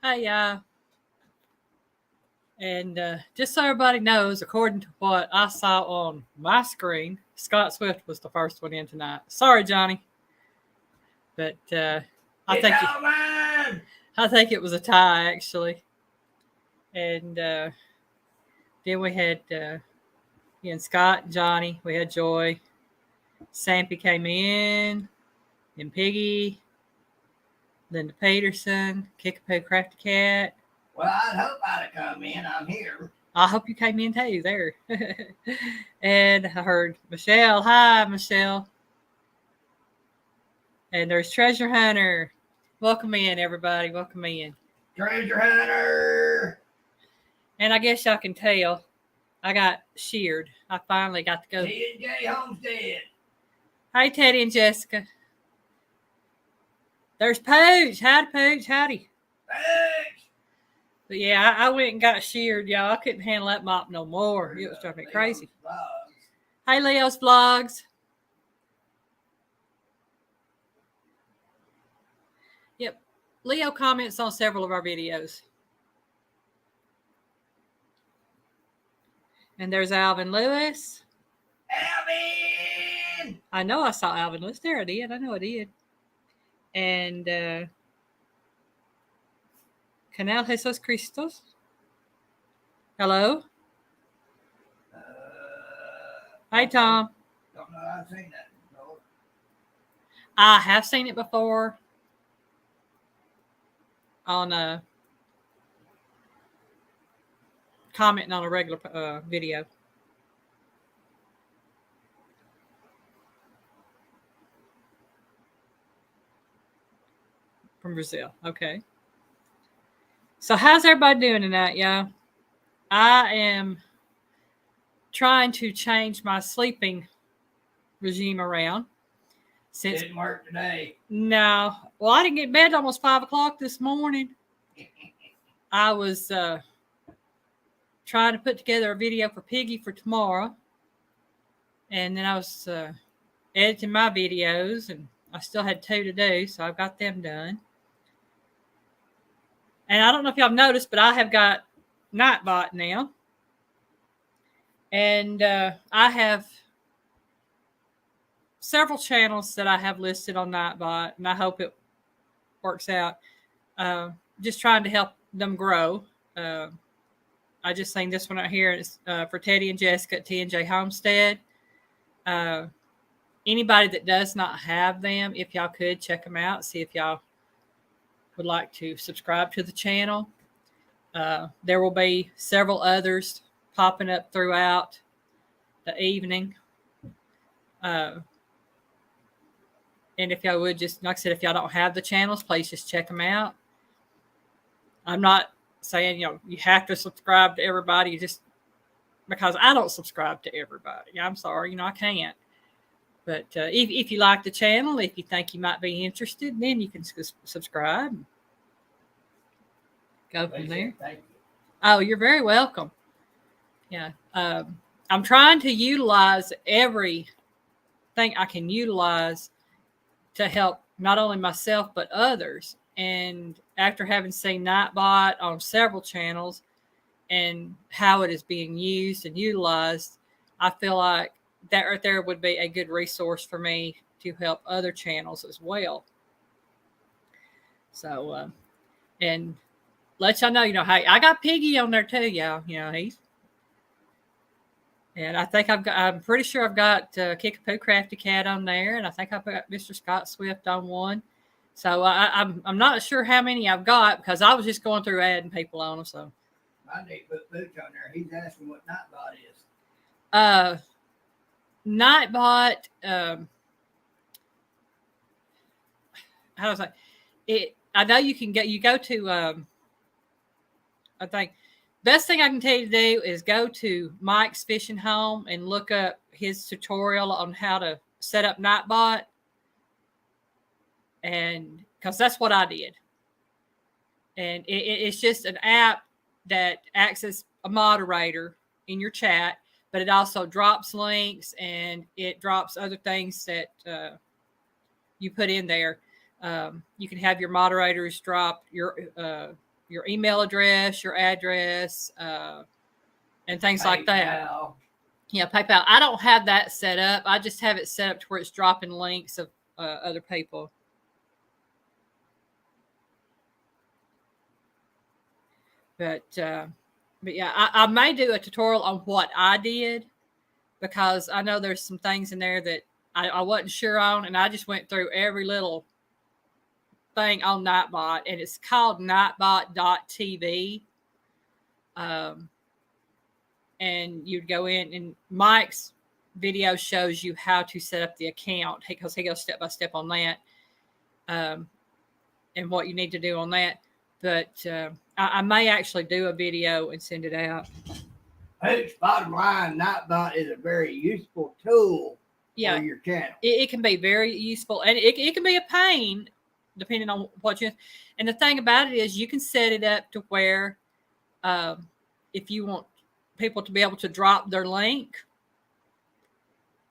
Hey, just so everybody knows, according to what I saw on my screen, Scott Swift was the first one in tonight. Sorry, Johnny, but I think it was a tie actually. And then we had and Scott and Johnny. We had Joy. Sampy came in, and Piggy, Linda Peterson, Kickapoo Crafty Cat. Well, I'd hope I'd have come in. I'm here. I hope you came in too there. And I heard Michelle. Hi, Michelle. And there's Treasure Hunter. Welcome in, everybody. Welcome in. Treasure Hunter. And I guess y'all can tell I got sheared. I finally got to go. T&J Homestead. Hey, Teddy and Jessica. There's Pooch. Howdy, Pooch. Howdy. Pooch. But yeah, I went and got sheared, y'all. I couldn't handle that mop no more. It was driving me crazy. Hey, Leo's Vlogs. Yep. Leo comments on several of our videos. And there's Alvin Lewis. Alvin! I know I saw Alvin Lewis. There I did. I know I did. And Canal Jesus Christos. Hello. Hey, Tom. Don't know I've seen that before. I have seen it before on commenting on a regular video. From Brazil. Okay. So how's everybody doing tonight, y'all? I am trying to change my sleeping regime around. Since didn't work today. No. Well, I didn't get in bed almost 5 o'clock this morning. I was trying to put together a video for Piggy for tomorrow. And then I was editing my videos, and I still had 2 to do, so I've got them done. And I don't know if y'all noticed, but I have got Nightbot now. And I have several channels that I have listed on Nightbot, and I hope it works out. Just trying to help them grow. I just seen this one right here. It's for Teddy and Jessica at T&J Homestead. Anybody that does not have them, if y'all could check them out, see if y'all would like to subscribe to the channel. There will be several others popping up throughout the evening. And if y'all would just, like I said, if y'all don't have the channels, please just check them out. I'm not saying, you have to subscribe to everybody just because I don't subscribe to everybody. I'm sorry, I can't. But if you like the channel, if you think you might be interested, then you can subscribe. Go from there. Thank you. Oh, you're very welcome. Yeah. I'm trying to utilize everything I can utilize to help not only myself, but others. And after having seen Nightbot on several channels and how it is being used and utilized, I feel like that right there would be a good resource for me to help other channels as well. So, and let y'all know, hey, I got Piggy on there too, y'all. And I think I'm pretty sure I've got Kickapoo Crafty Cat on there, and I think I've got Mr. Scott Swift on one. So I'm not sure how many I've got because I was just going through adding people on them. So I need to put Pooch on there. He's asking what Nightbot is. Nightbot. How was it? I know you can get. You go to. I think best thing I can tell you to do is go to Mike's Fishing Home and look up his tutorial on how to set up Nightbot. And because that's what I did. And it's just an app that acts as a moderator in your chat, but it also drops links and it drops other things that you put in there. You can have your moderators drop your your email address, your address, and things like that. Yeah, PayPal. I don't have that set up. I just have it set up to where it's dropping links of other people. But yeah, I may do a tutorial on what I did, because I know there's some things in there that I wasn't sure on, and I just went through every little thing on Nightbot, and it's called nightbot.tv. And you'd go in, and Mike's video shows you how to set up the account, because he goes step by step on that, and what you need to do on that. But I may actually do a video and send it out. Folks, bottom line, Nightbot is a very useful tool for your channel. It can be very useful, and it can be a pain depending on what you. And the thing about it is, you can set it up to where if you want people to be able to drop their link,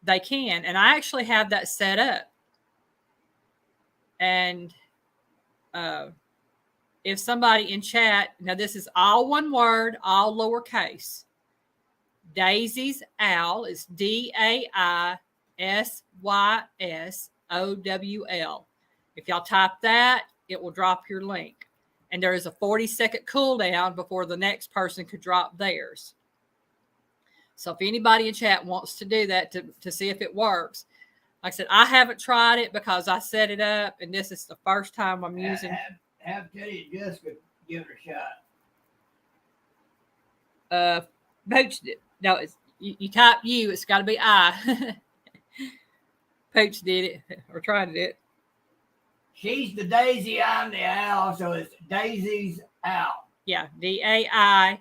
they can. And I actually have that set up. And if somebody in chat, now this is all one word, all lowercase. Daisy's Owl is DAISYSOWL. If y'all type that, it will drop your link. And there is a 40-second cooldown before the next person could drop theirs. So if anybody in chat wants to do that to see if it works, like I said, I haven't tried it because I set it up, and this is the first time I'm using. Have Teddy and Jessica give it a shot. Pooch did. No, it's you type U, it's got to be I. Pooch did it, or tried it. She's the Daisy, I'm the Owl, so it's Daisy's Owl. Yeah, DAISYSOWL.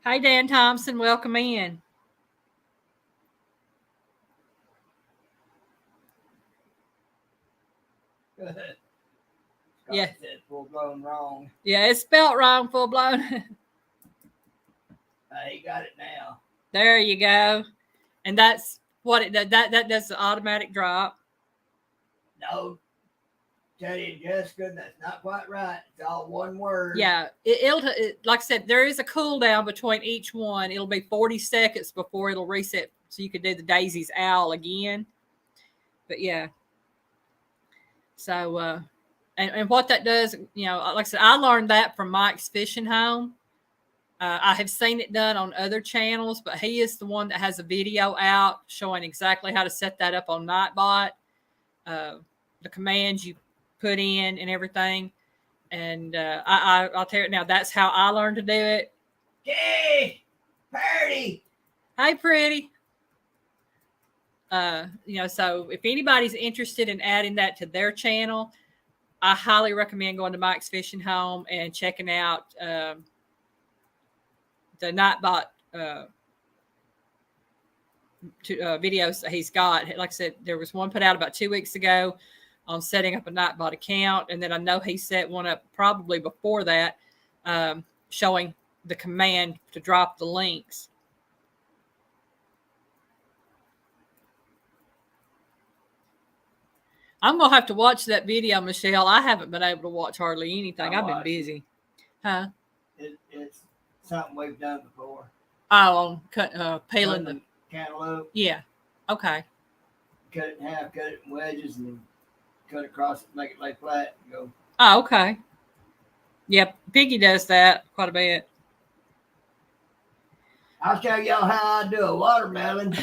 Hey, Dan Thompson, welcome in. Yeah. Said full blown wrong. Yeah, it's spelt wrong, full blown. He got it now. There you go. And that's what it does. That does the automatic drop. No, Teddy and Jessica, that's not quite right. It's all one word. Yeah, it'll like I said, there is a cooldown between each one. It'll be 40 seconds before it'll reset, so you could do the Daisy's Owl again. But yeah. So, and what that does, like I said, I learned that from Mike's Fishing Home. I have seen it done on other channels, but he is the one that has a video out showing exactly how to set that up on Nightbot, the commands you put in and everything. And I'll tell you now, that's how I learned to do it. Hey, Pretty. Hey, Pretty. So if anybody's interested in adding that to their channel, I highly recommend going to Mike's Fishing Home and checking out the Nightbot videos that he's got. Like I said, there was one put out about 2 weeks ago on setting up a Nightbot account, and then I know he set one up probably before that, showing the command to drop the links. I'm going to have to watch that video, Michelle. I haven't been able to watch hardly anything. I've been busy. Huh? It's something we've done before. Oh, peeling the cantaloupe. Yeah. Okay. Cut it in half, cut it in wedges, and then cut across it, make it lay flat, and go. Oh, okay. Yep. Piggy does that quite a bit. I'll show y'all how I do a watermelon.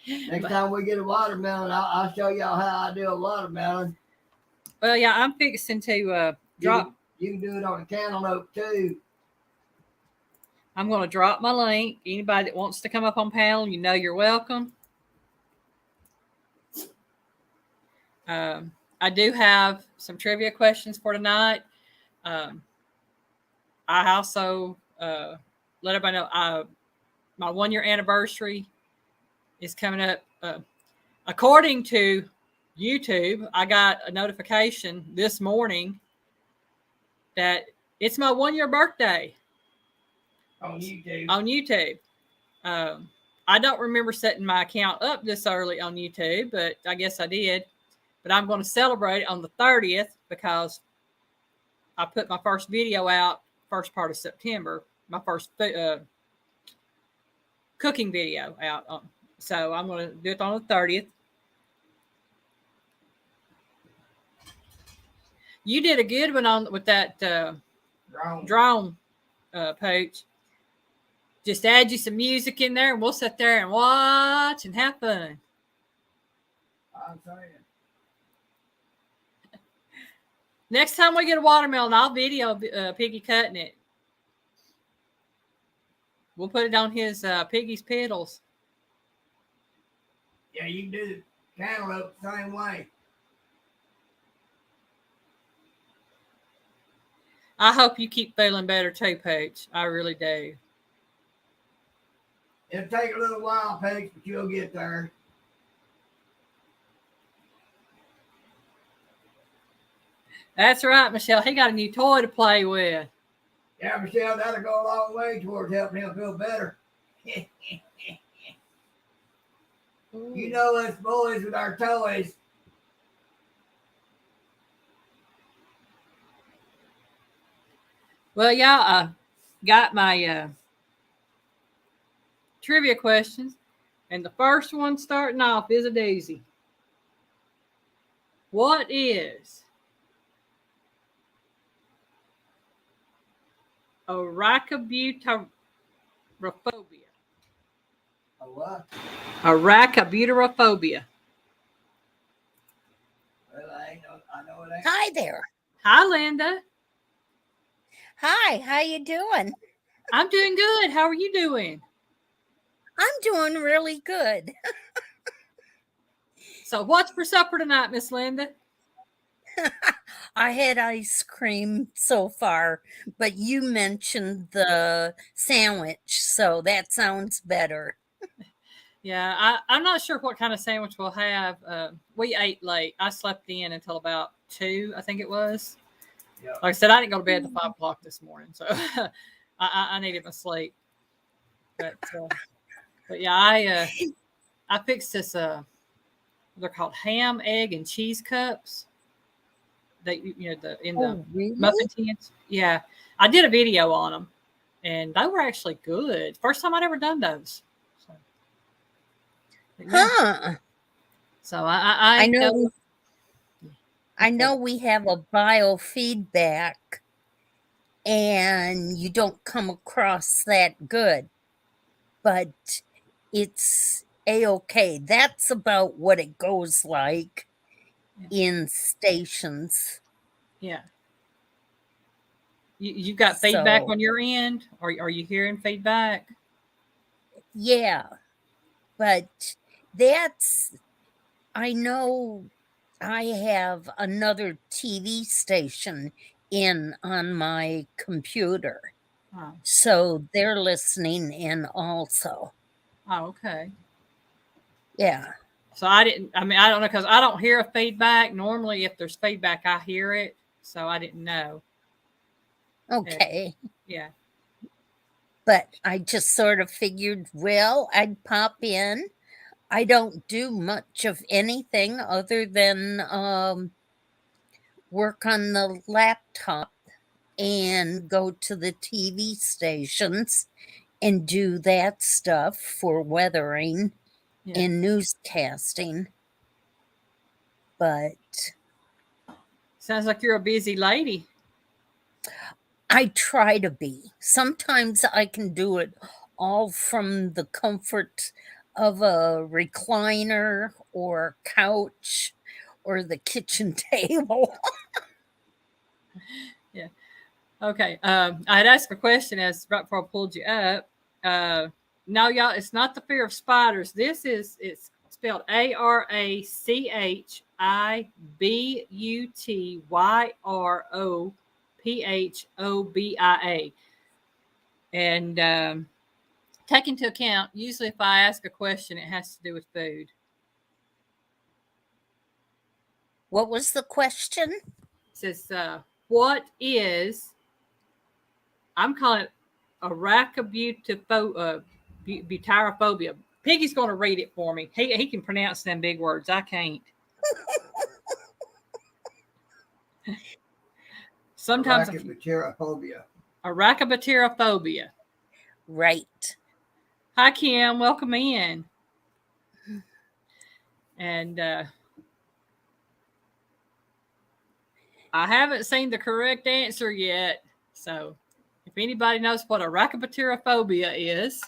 Next time we get a watermelon, I'll show y'all how I do a watermelon. Well, yeah, I'm fixing to drop. You can do it on a cantaloupe too. I'm going to drop my link. Anybody that wants to come up on panel, you're welcome. I do have some trivia questions for tonight. I also let everybody know my 1 year anniversary is coming up. According to YouTube, I got a notification this morning that it's my 1 year birthday. On YouTube. On YouTube. I don't remember setting my account up this early on YouTube, but I guess I did. But I'm going to celebrate on the 30th because I put my first video out first part of September. My first cooking video out. So I'm going to do it on the 30th. You did a good one on with that drone page. Just add you some music in there, and we'll sit there and watch and have fun. I'm saying. Next time we get a watermelon, I'll video Piggy cutting it. We'll put it on his Piggy's Piddles. Yeah, you can do the cantaloupe the same way. I hope you keep feeling better too, Paige. I really do. It'll take a little while, Paige, but you'll get there. That's right, Michelle. He got a new toy to play with. Yeah, Michelle, that'll go a long way towards helping him feel better. You know us boys with our toys. Well, y'all, I got my trivia questions, and the first one starting off is a doozy. What is arachibutyrophobia? A what? Arachibutyrophobia. Well, I know it ain't. Hi there. Hi, Linda. Hi, how you doing? I'm doing good. How are you doing? I'm doing really good. So what's for supper tonight, Miss Linda? I had ice cream so far, but you mentioned the sandwich, so that sounds better. Yeah, I'm not sure what kind of sandwich we'll have. We ate late. I slept in until about 2, I think it was. Yeah. Like I said, I didn't go to bed till 5 o'clock this morning, so I needed my sleep. But yeah, I fixed this. They're called ham, egg, and cheese cups. That the Really? muffin tins. Yeah, I did a video on them, and they were actually good. First time I'd ever done those. So, yeah. Huh. So I know. I know we have a biofeedback, and you don't come across that good, but it's a-okay. That's about what it goes like in stations. Yeah. You got feedback So- on your end? Are you hearing feedback? Yeah, but I know I have another TV station on my computer. Oh, So they're listening in also. okay. Yeah. So I don't know, because I don't hear a feedback. Normally, if there's feedback, I hear it. So I didn't know. Okay. Yeah. But I just sort of figured, well, I'd pop in. I don't do much of anything other than work on the laptop and go to the TV stations and do that stuff for weathering and newscasting. But sounds like you're a busy lady. I try to be. Sometimes I can do it all from the comfort of a recliner or couch or the kitchen table. Yeah. Okay. I had asked a question right before I pulled you up. No, y'all, it's not the fear of spiders. It's spelled ARACHIBUTYROPHOBIA. And take into account, usually if I ask a question, it has to do with food. What was the question? It says, what is, I'm calling it arachibutyrophobia. Piggy's going to read it for me. He can pronounce them big words. I can't. Sometimes Arachnophobia. Arachnophobia. Right. Hi, Kim. Welcome in. And I haven't seen the correct answer yet. So if anybody knows what arachnophobia is,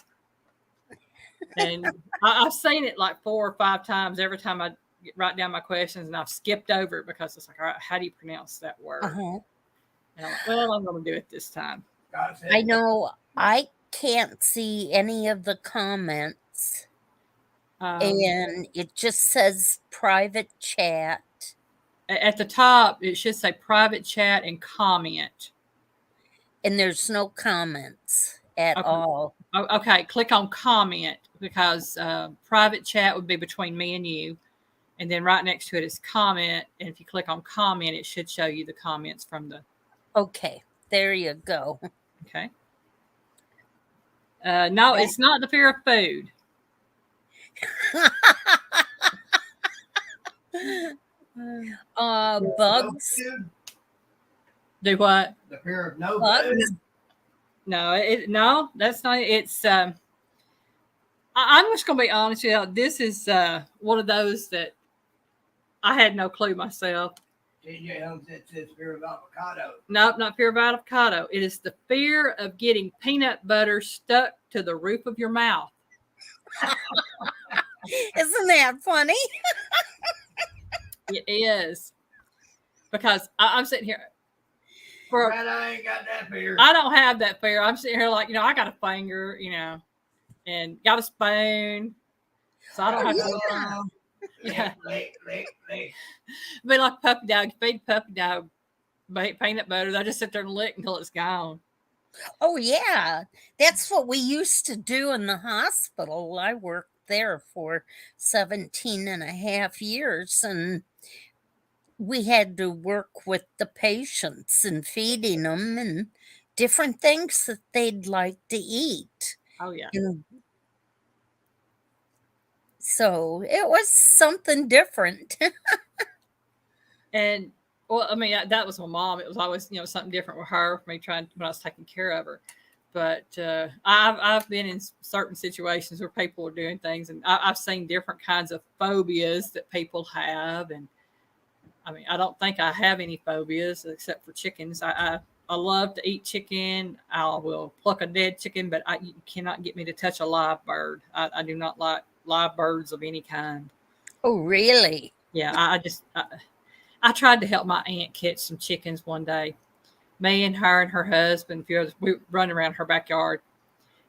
and I've seen it like 4 or 5 times every time I write down my questions, and I've skipped over it because it's like, all right, how do you pronounce that word? Uh-huh. And I'm like, well, I'm going to do it this time. I know I can't see any of the comments. And it just says private chat. At the top, it should say private chat and comment. And there's no comments at all. Okay, click on comment because private chat would be between me and you. And then right next to it is comment. And if you click on comment, it should show you the comments from the... Okay, there you go. Okay. No, it's not the fear of food. Bugs. Do what? The fear of no Bugs? food. No, that's not. It's. I'm just gonna be honest with you. This is one of those that I had no clue myself. TJ Holmes says fear of avocado. Nope, not fear of avocado. It is the fear of getting peanut butter stuck to the roof of your mouth. Isn't that funny? It is. Because I'm sitting here. I ain't got that fear. I don't have that fear. I'm sitting here like, I got a finger, and got a spoon. So I don't have to. Yeah. Be like a puppy dog. You feed puppy dog peanut butter. They just sit there and lick until it's gone. Oh, yeah. That's what we used to do in the hospital. I worked there for 17 and a half years, and we had to work with the patients and feeding them and different things that they'd like to eat. Oh, yeah. And so it was something different. And, well, I mean, that was my mom. It was always, something different with her for me when I was taking care of her. But I've been in certain situations where people are doing things, and I've seen different kinds of phobias that people have. And I mean, I don't think I have any phobias except for chickens. I love to eat chicken. I will pluck a dead chicken, but you cannot get me to touch a live bird. I do not like live birds of any kind. Oh, really? Yeah, I tried to help my aunt catch some chickens one day. Me and her and her husband, we were running around her backyard,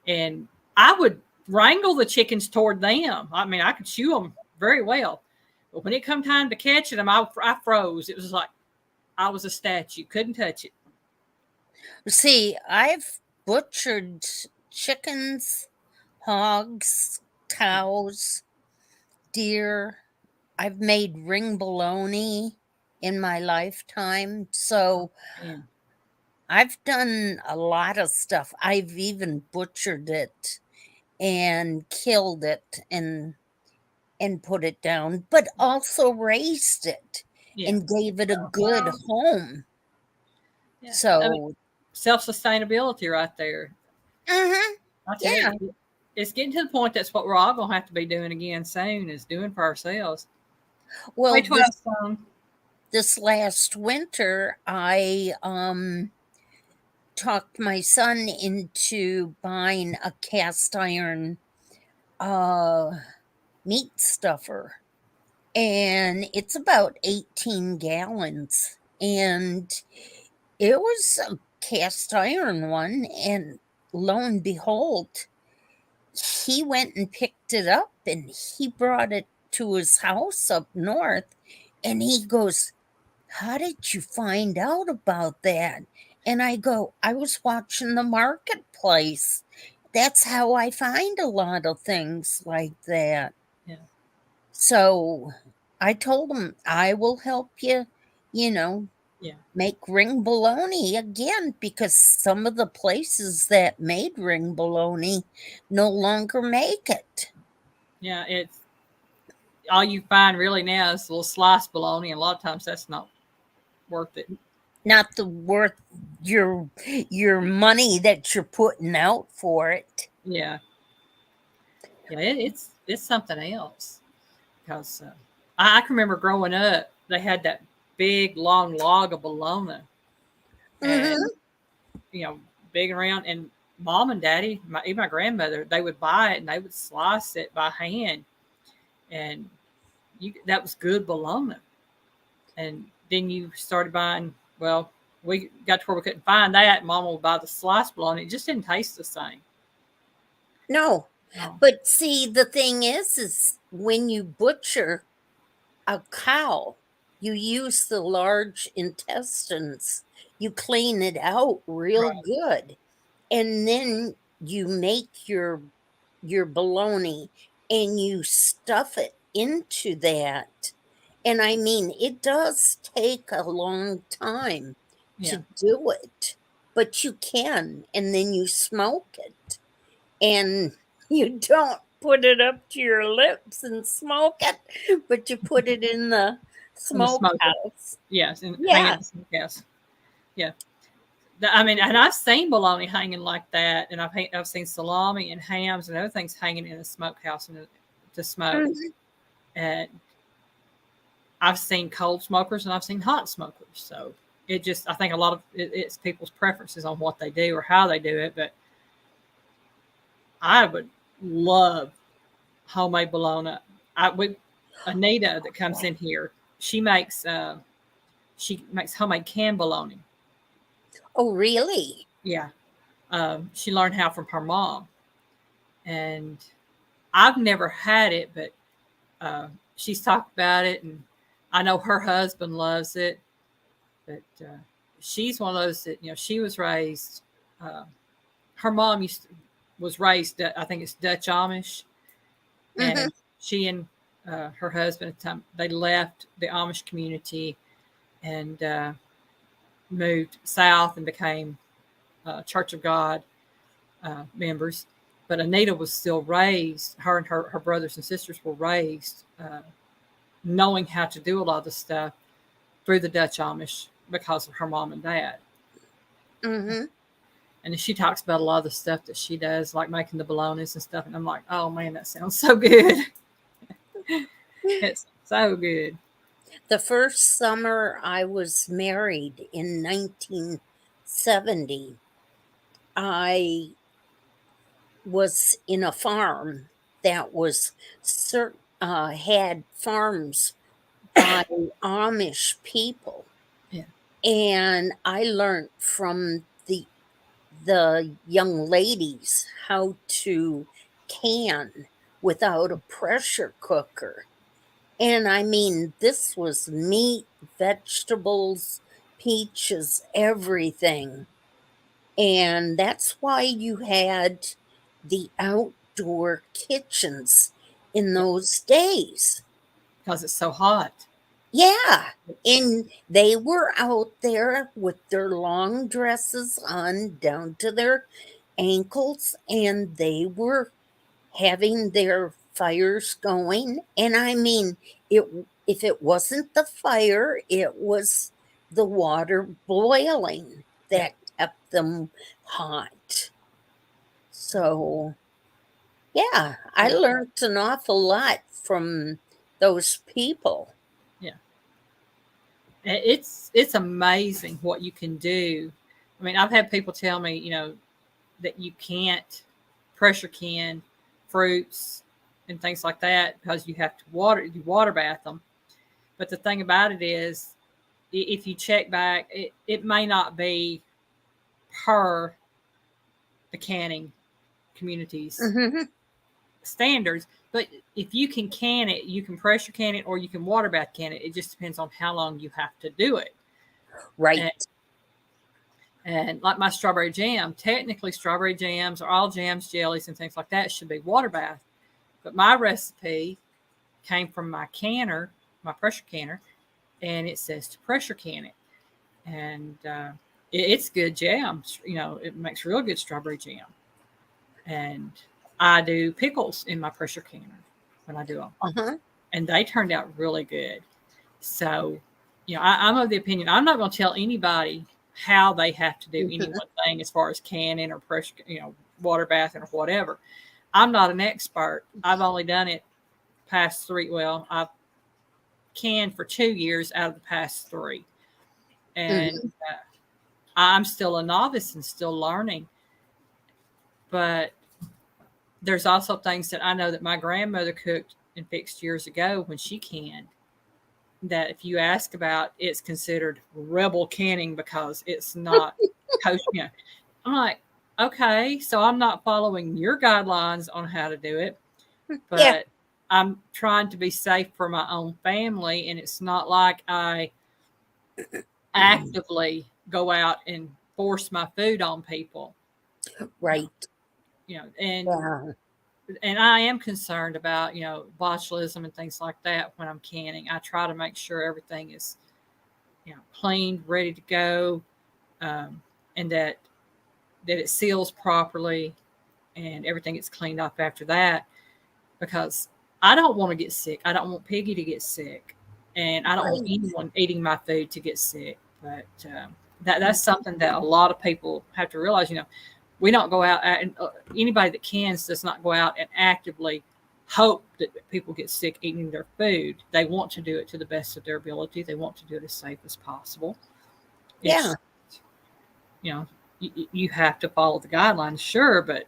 and I would wrangle the chickens toward them. I mean, I could shoo them very well, but when it come time to catching them, I froze. It was like I was a statue, couldn't touch it. See, I've butchered chickens, hogs, cows, deer. I've made ring bologna in my lifetime. So I've done a lot of stuff. I've even butchered it and killed it and put it down, but also raised it and gave it a good home. Yeah. So I mean, self-sustainability right there. Mm-hmm. I tell you, it's getting to the point that's what we're all going to have to be doing again soon, is doing for ourselves. Well, this last winter, I talked my son into buying a cast iron meat stuffer, and it's about 18 gallons, and it was a cast iron one, and lo and behold, he went and picked it up and he brought it to his house up north, and he goes, "How did you find out about that?" And I go, "I was watching the marketplace. That's how I find a lot of things like that." Yeah. So I told him, I will help you, make ring bologna again, because some of the places that made ring bologna no longer make it. Yeah, it's all you find really now is a little sliced bologna, and a lot of times that's not worth it. Not the worth your money that you're putting out for it. Yeah, yeah, it's something else because I can remember growing up, they had that big long log of bologna, and Hmm. you know, big and round, and mom and daddy, even my grandmother, they would buy it and they would slice it by hand, and that was good bologna. And then you started buying, well, we got to where we couldn't find that. And Mama would buy the sliced bologna. It just didn't taste the same. No, No. but see, the thing is when you butcher a cow, you use the large intestines, you clean it out real Right. good, and then you make your bologna and you stuff it into that. And I mean, it does take a long time Yeah. to do it, but you can, and then you smoke it. And you don't put it up to your lips and smoke it, but you put it in the In the smoker. smokehouse. Yes. And hang it Yeah. in the smokehouse. Yeah. I mean, and I've seen bologna hanging like that. And I've seen salami and hams and other things hanging in the smokehouse to smoke. Mhm. And I've seen cold smokers and I've seen hot smokers. So I think a lot of it's people's preferences on what they do or how they do it. But I would love homemade bologna. With Anita that comes in here, she makes homemade canned bologna. Oh, really? Yeah, she learned how from her mom, and I've never had it, but she's talked about it, and I know her husband loves it. But she's one of those that she was raised. Uh, Her mom was raised, I think it's Dutch Amish, Hmm. and she and her husband at the time they left the Amish community and moved south and became Church of God members. But Anita was still raised. Her and her brothers and sisters were raised knowing how to do a lot of the stuff through the Dutch Amish because of her mom and dad. Hmm. And she talks about a lot of the stuff that she does, like making the bolognas and stuff. And I'm like, oh man, that sounds so good. It's so good. The first summer I was married in 1970, I was in a farm that had farms by Amish people, Yeah. and I learned from the young ladies how to can without a pressure cooker. And I mean, this was meat, vegetables, peaches, everything. And that's why you had the outdoor kitchens in Yeah. those days. Because it's so hot. Yeah. And they were out there with their long dresses on down to their ankles, and they were having their fires going. And I mean, it if it wasn't the fire, it was the water boiling Yeah. that kept them hot. So, yeah, I Yeah. learned an awful lot from those people. Yeah. It's amazing what you can do. I mean, I've had people tell me, that you can't pressure can fruits and things like that because you have to water bath them. But the thing about it is, if you check back, it may not be per the canning community's Hmm. standards, but if you can can it, you can pressure can it or you can water bath can it. It just depends on how long you have to do it. Right. And, and like my strawberry jam, technically strawberry jams or all jams, jellies, and things like that should be water bath. But my recipe came from my canner, my pressure canner, and it says to pressure can it. And it's good jam. It makes real good strawberry jam. And I do pickles in my pressure canner. when I do them. Uh-huh. And they turned out really good. So, I'm of the opinion, I'm not going to tell anybody how they have to do any one thing as far as canning or pressure, water bathing or whatever. I'm not an expert. I've only done it past 3. Well, I've canned for 2 years out of the past 3. And I'm still a novice and still learning. But there's also things that I know that my grandmother cooked and fixed years ago when she canned, that if you ask about, it's considered rebel canning because it's not kosher. I'm like, okay, so I'm not following your guidelines on how to do it, but Yeah. I'm trying to be safe for my own family, and it's not like I actively go out and force my food on people. Right. And Yeah. and I am concerned about, botulism and things like that when I'm canning. I try to make sure everything is, cleaned, ready to go, and that it seals properly and everything gets cleaned off after that, because I don't want to get sick. I don't want Piggy to get sick, and I don't want anyone eating my food to get sick. But that's something that a lot of people have to realize. We don't go out and anybody that cans does not go out and actively hope that people get sick eating their food. They want to do it to the best of their ability. They want to do it as safe as possible. Yeah. You have to follow the guidelines, sure, but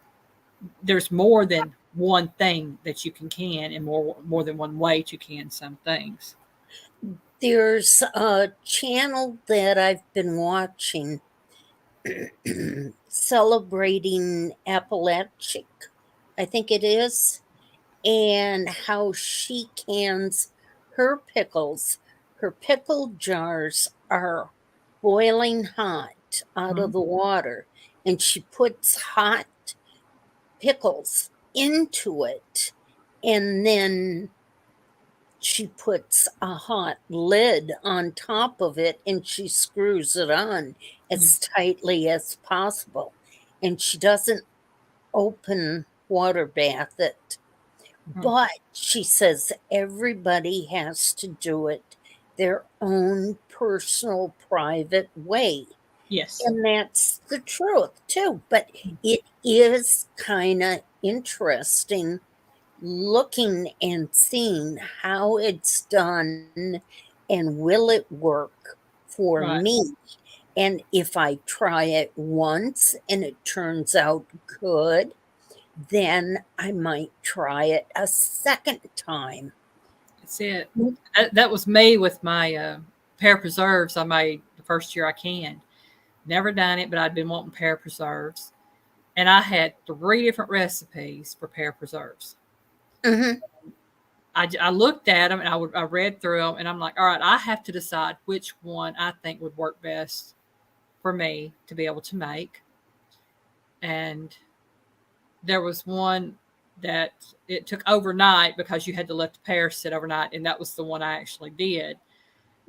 there's more than one thing that you can and more than one way to can some things. There's a channel that I've been watching celebrating Appalachic, I think it is, and how she cans her pickles. Her pickle jars are boiling hot out of the water, and she puts hot pickles into it, and then she puts a hot lid on top of it, and she screws it on as tightly as possible. And she doesn't open water bath it. But she says everybody has to do it their own personal, private way. Yes. And that's the truth, too. But it is kind of interesting looking and seeing how it's done and will it work for Right. me. And if I try it once and it turns out good, then I might try it a second time. That's it. That was me with my pear preserves I made the first year I canned. Never done it, but I'd been wanting pear preserves. And I had 3 different recipes for pear preserves. I looked at them and I read through them, and I'm like, all right, I have to decide which one I think would work best for me to be able to make. And there was one that it took overnight because you had to let the pear sit overnight, and that was the one I actually did.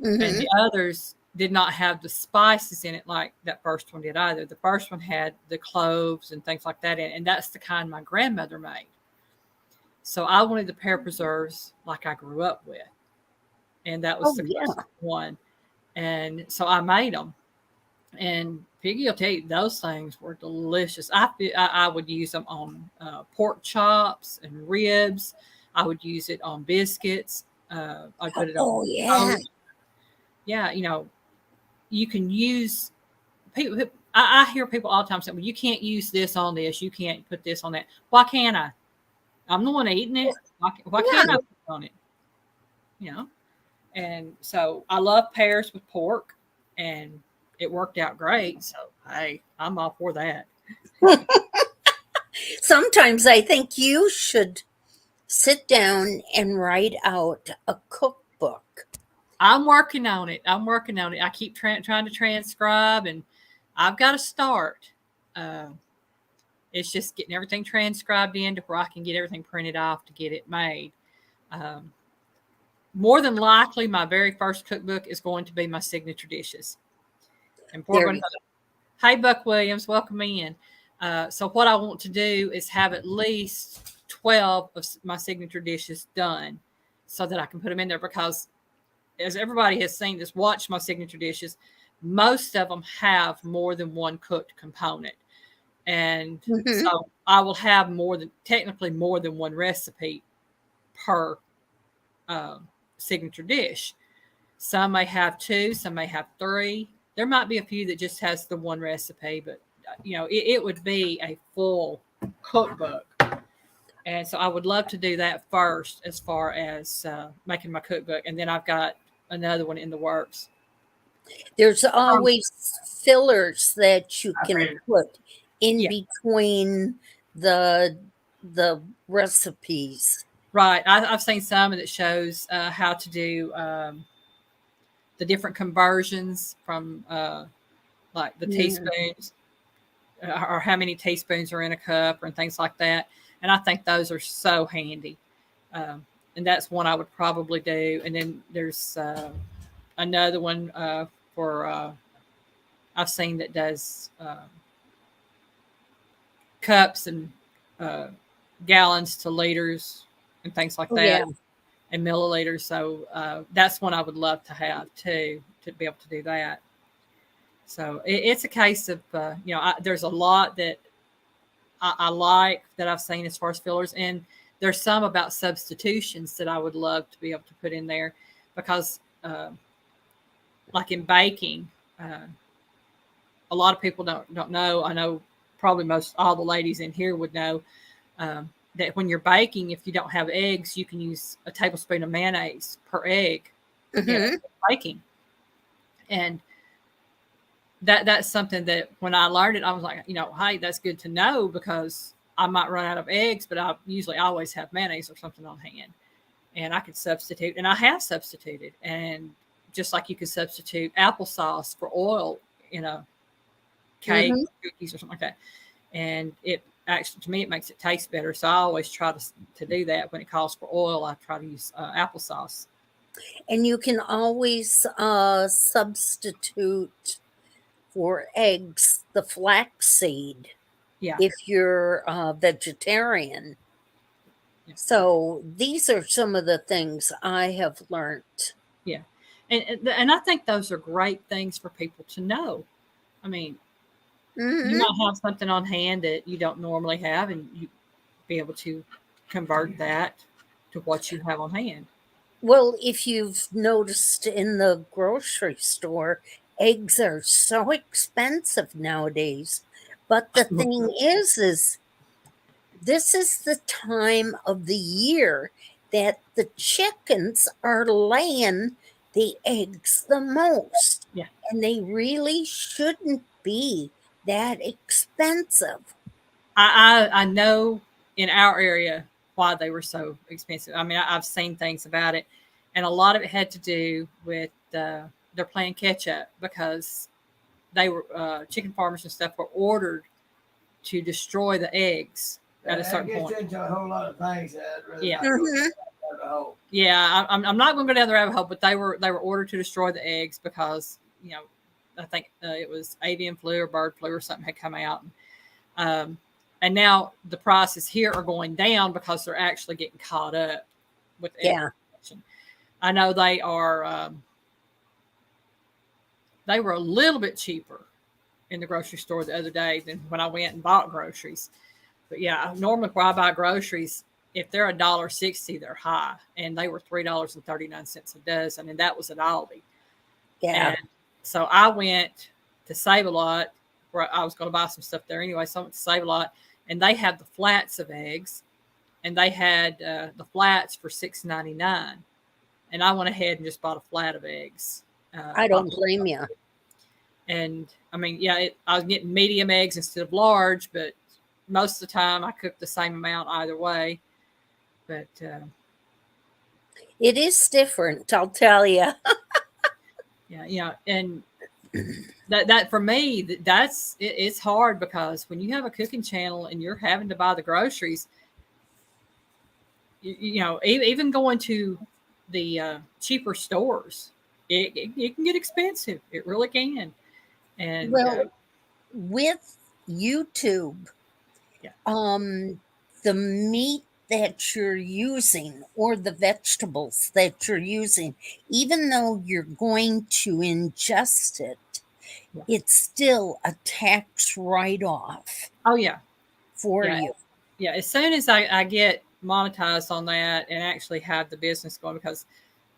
And the others did not have the spices in it like that first one did either. The first one had the cloves and things like that in it, and that's the kind my grandmother made. So I wanted the pear preserves like I grew up with, and that was the first one. And so I made them. And Piggy will tell you, those things were delicious. I would use them on pork chops and ribs. I would use it on biscuits. I put it on. Yeah, you can use people. I hear people all the time say, "Well, you can't use this on this. You can't put this on that." Why can't I? I'm the one eating it. Why can't I put it on it? And so I love pears with pork, and it worked out great. So, hey, I'm all for that. Sometimes I think you should sit down and write out a cookbook. I'm working on it. I keep trying to transcribe, and I've got to start. It's just getting everything transcribed into where I can get everything printed off to get it made. More than likely, my very first cookbook is going to be my signature dishes. And hey, Buck Williams, welcome in. So what I want to do is have at least 12 of my signature dishes done so that I can put them in there, because as everybody has seen this, watch my signature dishes, most of them have more than one cooked component. And Mhm. so I will have technically more than one recipe per signature dish. Some may have two, some may have three. There might be a few that just has the one recipe, but it would be a full cookbook. And so I would love to do that first, as far as making my cookbook, and then I've got another one in the works. There's always fillers that you I can figured. put in Yeah. between the recipes. Right. I've seen some that shows how to do the different conversions from like the Mm. teaspoons, or how many teaspoons are in a cup, and things like that. And I think those are so handy. Um, and that's one I would probably do. And then there's another one for I've seen that does cups and uh, gallons to liters and things like Oh yeah. that, and milliliters. So that's one I would love to have too, to be able to do that. So it's a case of there's a lot that I like that I've seen as far as fillers, and there's some about substitutions that I would love to be able to put in there, because like in baking, a lot of people don't know. I know probably most all the ladies in here would know that when you're baking, if you don't have eggs, you can use a tablespoon of mayonnaise per egg, Mhm. baking. And that's something that when I learned it, I was like, hey, that's good to know, because I might run out of eggs, but I usually always have mayonnaise or something on hand, and I could substitute, and I have substituted. And just like you could substitute applesauce for oil in a cake, Mhm. cookies, or something like that, and it actually, to me, it makes it taste better. So I always try to do that. When it calls for oil, I try to use applesauce. And you can always substitute for eggs the flaxseed Yeah, if you're vegetarian. yeah, So these are some of the things I have learned. yeah. And I think those are great things for people to know. I mean, you Mhm. might have something on hand that you don't normally have, and you be able to convert that to what you have on hand. Well, if you've noticed in the grocery store, eggs are so expensive nowadays. But the thing is this is the time of the year that the chickens are laying the eggs the most. Yeah, And they really shouldn't be that expensive. I know in our area why they were so expensive. I mean, I've seen things about it, and a lot of it had to do with they're playing catch up, because they were chicken farmers and stuff were ordered to destroy the eggs at a That certain gets point. into a whole lot of things that I'd rather Yeah, not go Mhm. down that rabbit hole. yeah. I'm not going to go down the rabbit hole, but they were ordered to destroy the eggs, because I think it was avian flu or bird flu or something had come out. Um, and now the prices here are going down because they're actually getting caught up with egg Yeah. production. I know they were a little bit cheaper in the grocery store the other day than when I went and bought groceries. But yeah, normally where I buy groceries, if they're $1.60, they're high, and they were $3.39 a dozen, and that was at Aldi. Yeah. And so I went to Save a Lot, where I was going to buy some stuff there anyway. So I went to Save a Lot, and they had the flats of eggs, and they had the flats for $6.99. And I went ahead and just bought a flat of eggs. I don't blame you. And I mean, yeah, I was getting medium eggs instead of large, but most of the time I cooked the same amount either way. But It is different, I'll tell you. yeah, and that for me, it's hard, because when you have a cooking channel and you're having to buy the groceries, even going to the cheaper stores, it can get expensive. It really can. And Well, with YouTube, yeah, um, the meat that you're using or the vegetables that you're using, even though you're going to ingest it, Yeah. it's still a tax write-off Oh yeah. for Yeah. you. Yeah. As soon as I get monetized on that and actually have the business going, because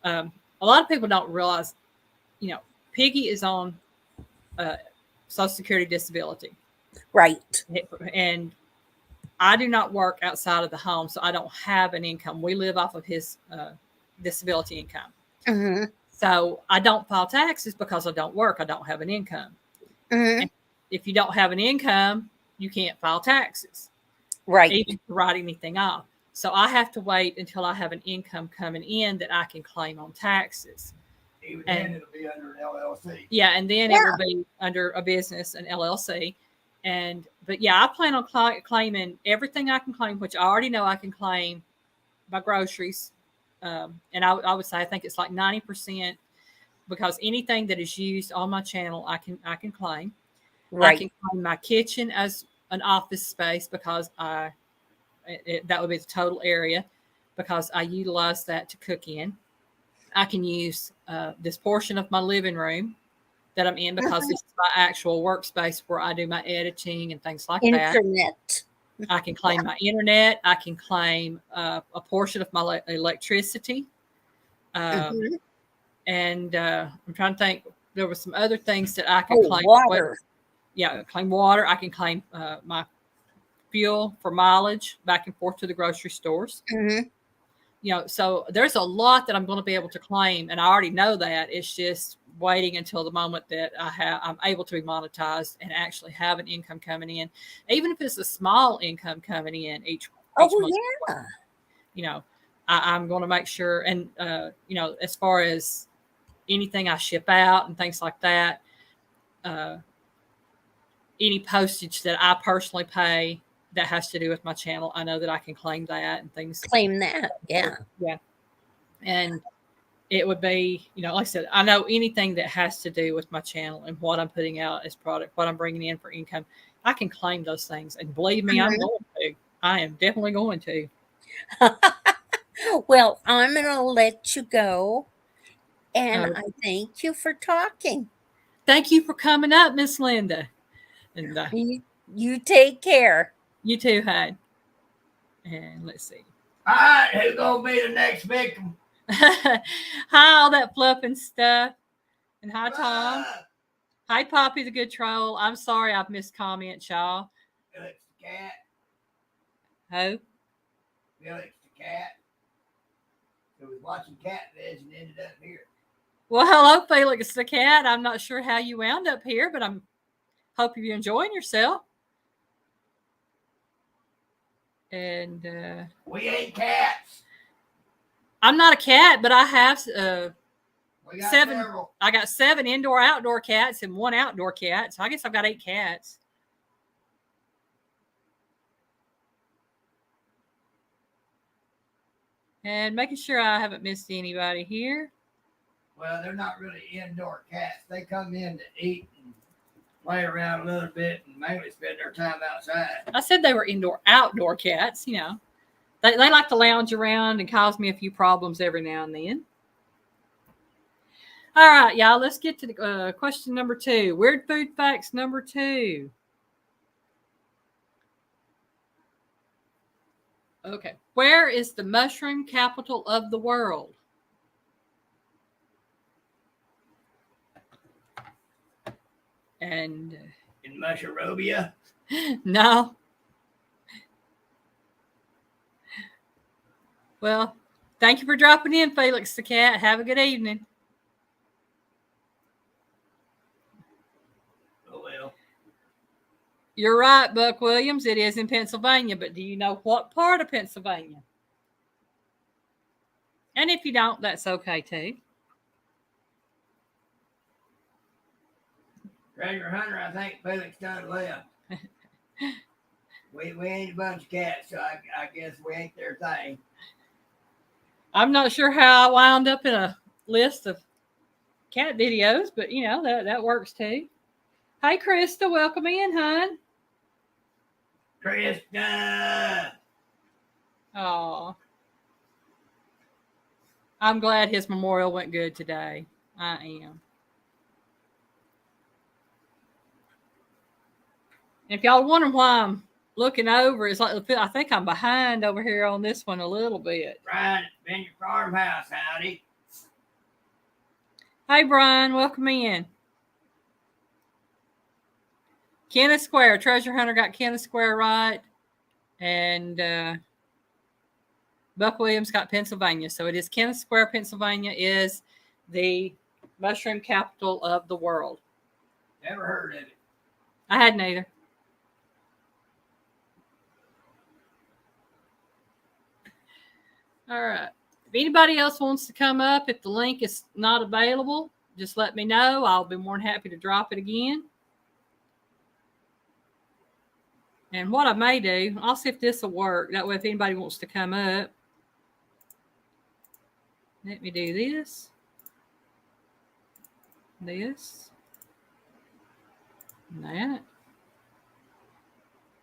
a lot of people don't realize, Piggy is on Social Security disability. Right. And I do not work outside of the home, so I don't have an income. We live off of his disability income. Mm-hmm. So I don't file taxes because I don't work. I don't have an income. Mm-hmm. And if you don't have an income, you can't file taxes, Right. even to write anything off. So I have to wait until I have an income coming in that I can claim on taxes. Even then, it'll be under an LLC. Yeah, and then it will be under a business, an LLC. But yeah, I plan on claiming everything I can claim, which I already know I can claim my groceries. And I would say I think it's like 90%, because anything that is used on my channel, I can claim. I Right. can claim my kitchen as an office space because that would be the total area, because I utilize that to cook in. I can use this portion of my living room that I'm in because this is my actual workspace where I do my editing and things like that. Internet. I can claim my internet. I can claim a portion of my electricity. Mm-hmm. And I'm trying to think. There were some other things that I can claim. Water. Yeah, claim water. I can claim my fuel for mileage back and forth to the grocery stores. Mm-hmm. So there's a lot that I'm going to be able to claim, and I already know that. It's just waiting until the moment that I'm able to be monetized and actually have an income coming in, even if it's a small income coming in each month. Yeah. I'm going to make sure, and as far as anything I ship out and things like that, any postage that I personally pay that has to do with my channel, I know that I can claim that and things. Claim that. Yeah. Yeah. And it would be, like I said, I know anything that has to do with my channel and what I'm putting out as product, what I'm bringing in for income, I can claim those things. And believe me, I'm going to. I am definitely going to. Well, I'm going to let you go. And I thank you for talking. Thank you for coming up, Miss Linda. And you take care. You too, Hyde. And let's see. All right, who's going to be the next victim? Hi, all that fluff and stuff. And hi, Tom. Hi, Poppy, the good troll. I'm sorry I've missed comments, y'all. Felix the cat. Who? Felix the cat. Who was watching cat vids and ended up here. Well, hello, Felix the cat. I'm not sure how you wound up here, but I'm hope you're enjoying yourself. And we ain't cats. I'm not a cat, but I have we got 7. Several. I got 7 indoor-outdoor cats and 1 outdoor cat. So I guess I've got 8 cats. And making sure I haven't missed anybody here. Well, they're not really indoor cats. They come in to eat and play around a little bit and mainly spend their time outside. I said they were indoor-outdoor cats, They like to lounge around and cause me a few problems every now and then. All right, y'all, let's get to the question number 2. Weird food facts number 2. Okay. Where is the mushroom capital of the world? And in Musharobia? No. Well, thank you for dropping in, Felix the cat. Have a good evening. Oh, well. You're right, Buck Williams. It is in Pennsylvania, but do you know what part of Pennsylvania? And if you don't, that's okay too. Treasure Hunter, I think Felix done left. we ain't a bunch of cats, so I guess we ain't their thing. I'm not sure how I wound up in a list of cat videos, but that works too. Hey, Krista, welcome in, hon. Krista. Oh, I'm glad his memorial went good today. I am. If y'all wondering why I'm looking over, it's like I think I'm behind over here on this one a little bit. Brian, it's been your farmhouse, howdy. Hey, Brian, welcome in. Kenneth Square. Treasure Hunter got Kenneth Square right. And Buck Williams got Pennsylvania. So it is Kenneth Square, Pennsylvania is the mushroom capital of the world. Never heard of it. I hadn't either. All right. If anybody else wants to come up, if the link is not available, just let me know. I'll be more than happy to drop it again. And what I may do, I'll see if this will work. That way, if anybody wants to come up, let me do this. This. And that.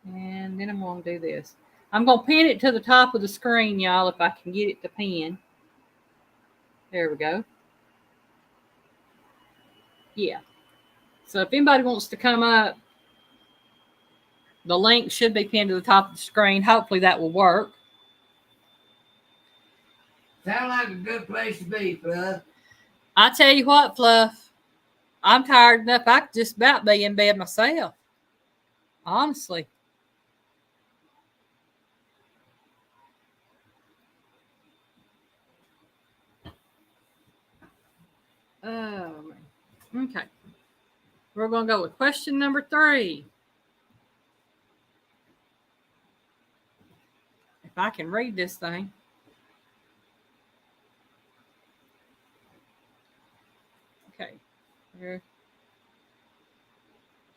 And then I'm going to do this. I'm going to pin it to the top of the screen, y'all, if I can get it to pin. There we go. Yeah. So if anybody wants to come up, the link should be pinned to the top of the screen. Hopefully that will work. Sound like a good place to be, Fluff. I tell you what, Fluff, I'm tired enough. I could just about be in bed myself. Honestly. Okay. We're going to go with question number 3. If I can read this thing. Okay.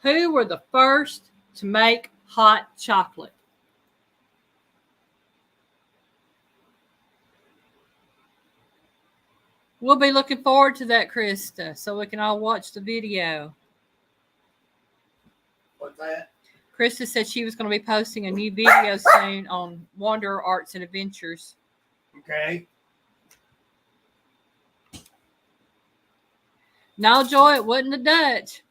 Who were the first to make hot chocolate? We'll be looking forward to that, Krista, so we can all watch the video. What's that? Krista said she was going to be posting a new video soon on Wanderer Arts and Adventures. Okay. No, Joy, it wasn't the Dutch.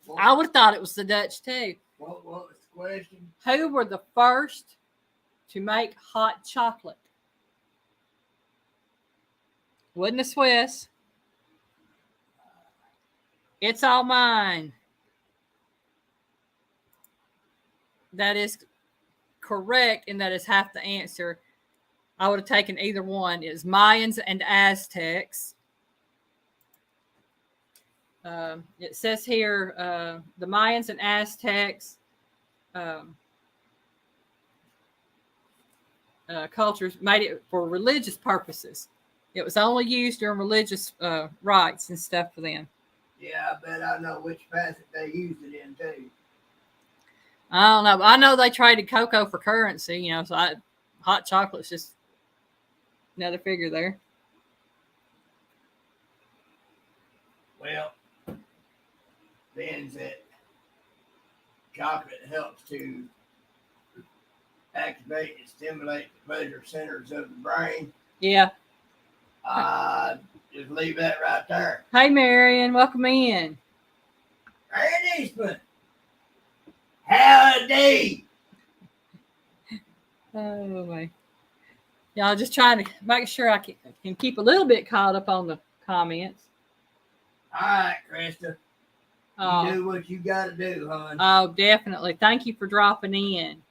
What, I would have thought it was the Dutch, too. what was the question? Who were the first to make hot chocolate? Wasn't the Swiss. It's all mine. That is correct, and that is half the answer. I would have taken either one. It's Mayans and Aztecs. It says here the Mayans and Aztecs cultures made it for religious purposes. It was only used during religious rites and stuff for them. Yeah, I bet I know which facet they used it in, too. I don't know. I know they traded cocoa for currency, you know, so hot chocolate's just another figure there. Well, being that chocolate helps to activate and stimulate the pleasure centers of the brain, Yeah. just leave that right there. Hey, Marion, welcome in. Randy Eastman. Howdy. Oh, my. Y'all just trying to make sure I can keep a little bit caught up on the comments. All right, Krista. Oh. You do what you got to do, hon. Oh, definitely. Thank you for dropping in.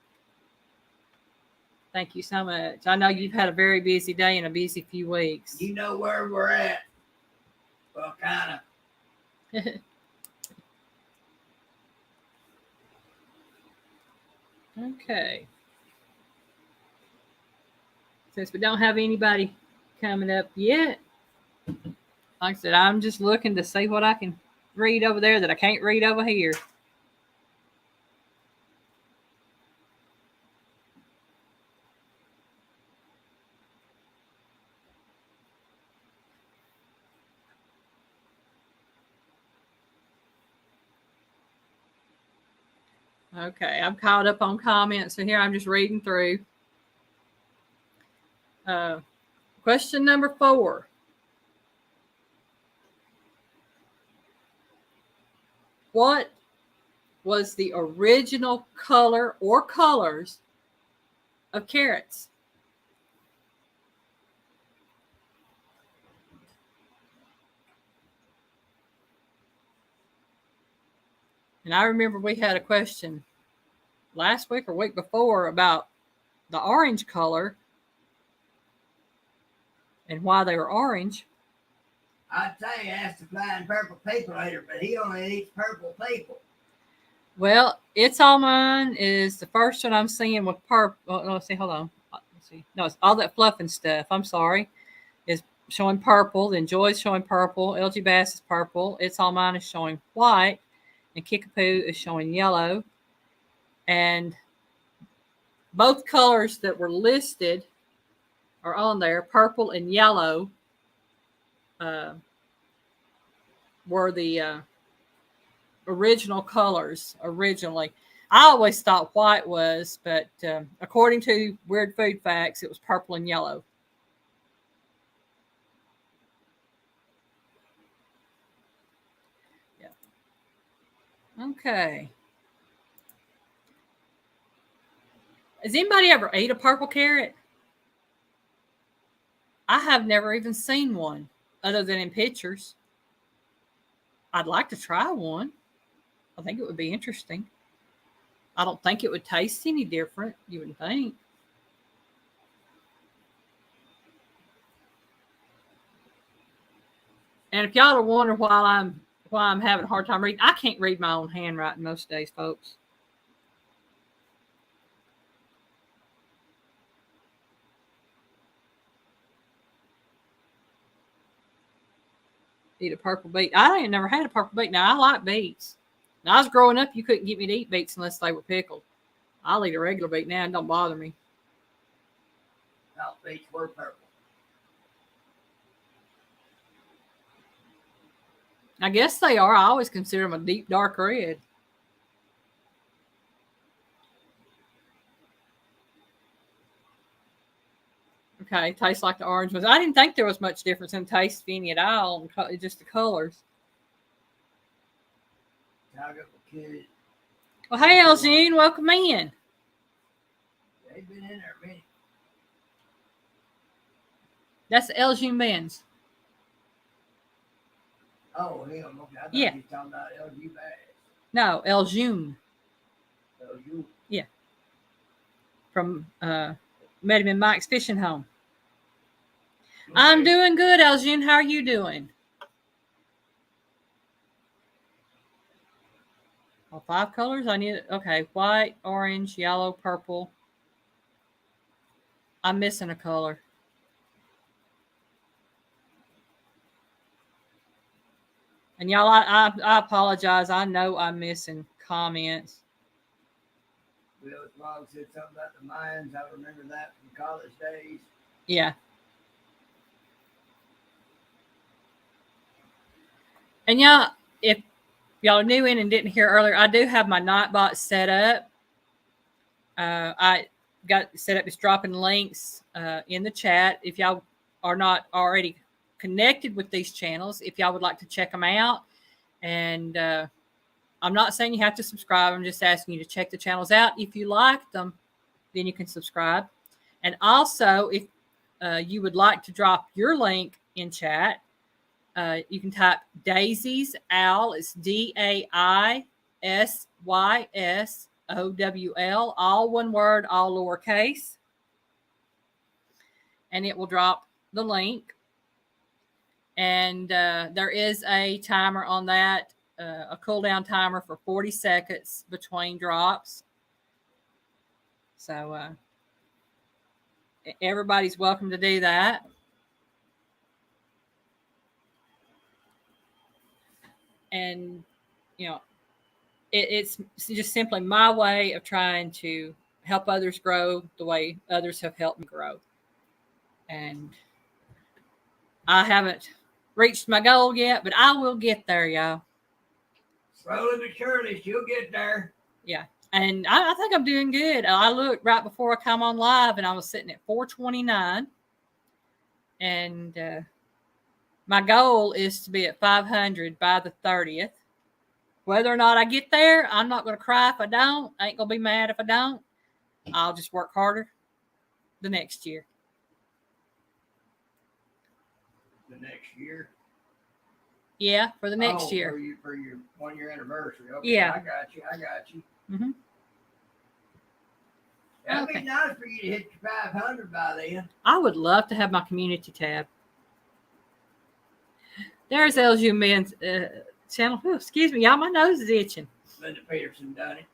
Thank you so much. I know you've had a very busy day and a busy few weeks. You know where we're at. Well, kind of. Okay. Since we don't have anybody coming up yet, like I said, I'm just looking to see what I can read over there that I can't read over here. Okay, I'm caught up on comments, so here I'm just reading through. Question number 4. What was the original color or colors of carrots? And I remember we had a question last week or week before about the orange color and why they were orange. I'd say ask the flying purple people later, but he only eats purple people. Well, It's All Mine is the first one I'm seeing with purple. Oh, let's see, hold on. Let's see. No, it's all that fluffing stuff. I'm sorry. Is showing purple. Then Joy's showing purple. LG Bass is purple. It's All Mine is showing white. And Kickapoo is showing yellow. And both colors that were listed are on there. Purple and yellow were the original colors originally. I always thought white was, but according to Weird Food Facts, it was purple and yellow. Yeah. Okay. Has anybody ever ate a purple carrot? I have never even seen one other than in pictures. I'd like to try one. I think it would be interesting. I don't think it would taste any different, you would think. And if y'all are wondering why I'm having a hard time reading, I can't read my own handwriting most days, folks. Eat a purple beet. I ain't never had a purple beet. Now, I like beets. When I was growing up, you couldn't get me to eat beets unless they were pickled. I'll eat a regular beet now. It don't bother me. No, beets were purple. I guess they are. I always consider them a deep, dark red. Okay, tastes like the orange ones. I didn't think there was much difference in taste of any at all, just the colors. Well, hey, Alyne, welcome in. They've been in there a minute. That's Alyne Benz. Oh, him. Okay. I thought Yeah. you were talking about LG Bass. No, Alyne. LG. Yeah. From met him in Mike's fishing home. Okay. I'm doing good, Alyne. How are you doing? All 5 colors? I need, okay, white, orange, yellow, purple. I'm missing a color. And y'all, I apologize. I know I'm missing comments. Bill Smog said something about the mines. I remember that from college days. Yeah. And y'all, if y'all are new in and didn't hear earlier, I do have my Nightbot set up. I got set up as dropping links in the chat. If y'all are not already connected with these channels, if y'all would like to check them out. And I'm not saying you have to subscribe. I'm just asking you to check the channels out. If you like them, then you can subscribe. And also, if you would like to drop your link in chat, you can type Daisy's Owl. It's DAISYSOWL, all one word, all lowercase. And it will drop the link. And there is a timer on that, a cool down timer for 40 seconds between drops. So everybody's welcome to do that. And, you know, it's just simply my way of trying to help others grow the way others have helped me grow. And I haven't reached my goal yet, but I will get there, y'all. Slowly but surely, she'll get there. Yeah. And I think I'm doing good. I looked right before I come on live, and I was sitting at 429. And my goal is to be at 500 by the 30th. Whether or not I get there, I'm not going to cry if I don't. I ain't going to be mad if I don't. I'll just work harder the next year. The next year? Yeah, for the next year. For your 1 year anniversary. Okay, Yeah. I got you. Mm-hmm. That'd be nice for you to hit your 500 by then. I would love to have my community tab. There's LSU Men's channel. Oh, excuse me, y'all, my nose is itching. Linda Peterson done it.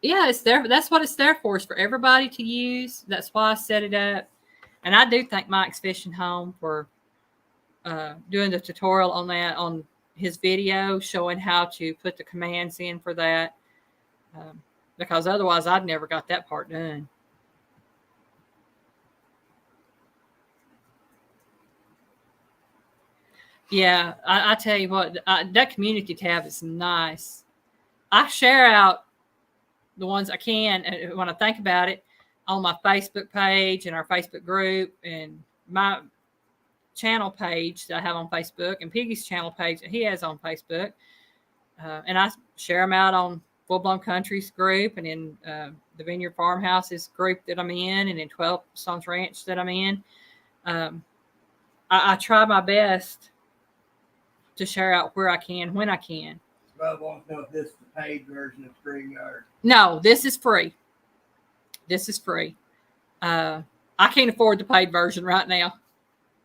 Yeah, it's there. That's what it's there for. It's for everybody to use. That's why I set it up. And I do thank Mike's Fishing Home for doing the tutorial on that, on his video, showing how to put the commands in for that. Because otherwise I'd never got that part done. Yeah, I tell you what, that community tab is nice. I share out the ones I can when I think about it on my Facebook page and our Facebook group and my channel page that I have on Facebook and Piggy's channel page that he has on Facebook. And I share them out on Full Blown Country's group and in the Vineyard Farmhouses group that I'm in and in 12 Stones Ranch that I'm in. I try my best to share out where I can, when I can. Bub wants to know if this is the paid version of StreamYard. No, this is free. This is free. I can't afford the paid version right now.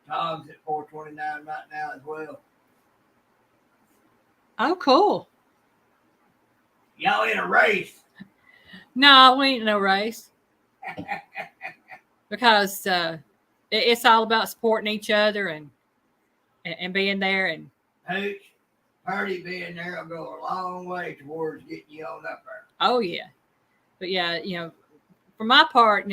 Tom's at $4.29 right now as well. Oh, cool. Y'all in a race? No, we ain't in no race. Because it's all about supporting each other and being there. And Hooch, Purdy being there will go a long way towards getting you on up there. Oh, yeah. But, yeah, for my part,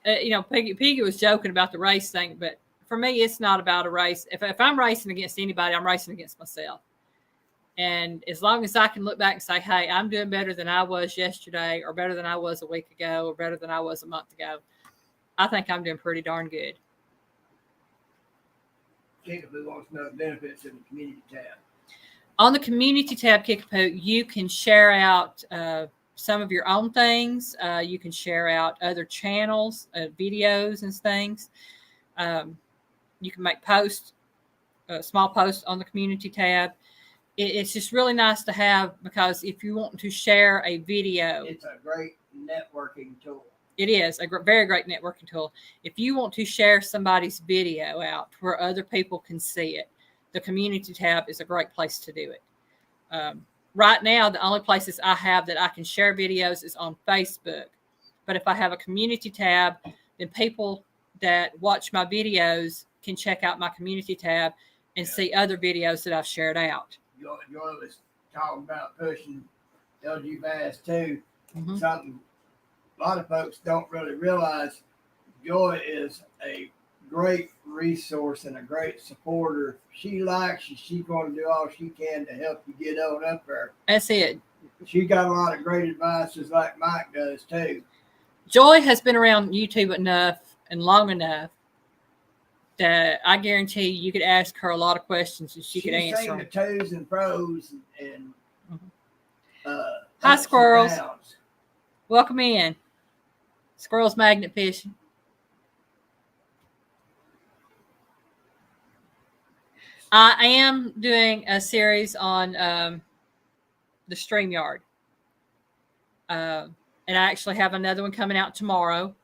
Piggy was joking about the race thing, but for me, it's not about a race. If I'm racing against anybody, I'm racing against myself. And as long as I can look back and say, hey, I'm doing better than I was yesterday or better than I was a week ago or better than I was a month ago, I think I'm doing pretty darn good. Kickapoo wants to know the benefits of the community tab. On the community tab, Kickapoo, you can share out some of your own things. You can share out other channels, videos and things. You can make posts, small posts on the community tab. It's just really nice to have because if you want to share a video. It's a great networking tool. It is a very great networking tool. If you want to share somebody's video out where other people can see it, the community tab is a great place to do it. Right now, the only places I have that I can share videos is on Facebook. But if I have a community tab, then people that watch my videos can check out my community tab and see other videos that I've shared out. Joy was talking about pushing LG Bass too. Mm-hmm. Something a lot of folks don't really realize. Joy is a great resource and a great supporter. She likes you. She's going to do all she can to help you get on up there. That's it. She got a lot of great advices like Mike does too. Joy has been around YouTube enough and long enough that I guarantee you could ask her a lot of questions and she could answer She's seen the them. twos and pros and Hi, squirrels. Welcome in. Squirrels Magnet Fishing. I am doing a series on the StreamYard. And I actually have another one coming out tomorrow.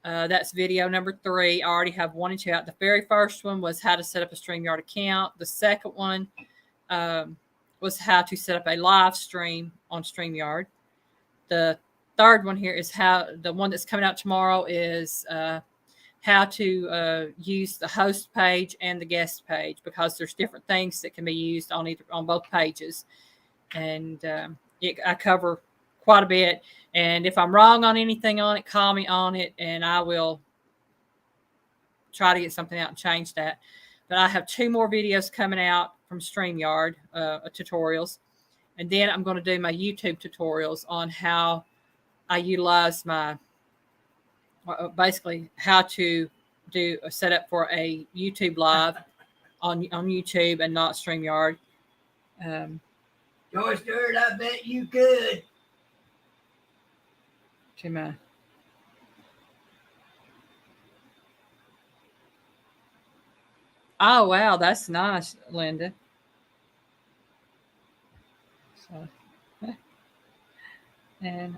That's video number 3. I already have 1 and 2 out. The very first one was how to set up a StreamYard account. The second one was how to set up a live stream on StreamYard. The third one here is the one that's coming out tomorrow is how to use the host page and the guest page, because there's different things that can be used on both pages. And I cover quite a bit. And if I'm wrong on anything on it, call me on it, and I will try to get something out and change that. But I have 2 more videos coming out from StreamYard, tutorials. And then I'm going to do my YouTube tutorials on how I utilize my basically how to do a setup for a YouTube live on YouTube and not StreamYard. Joy Stewart, I bet you could. To my Oh wow, that's nice, Linda. So, and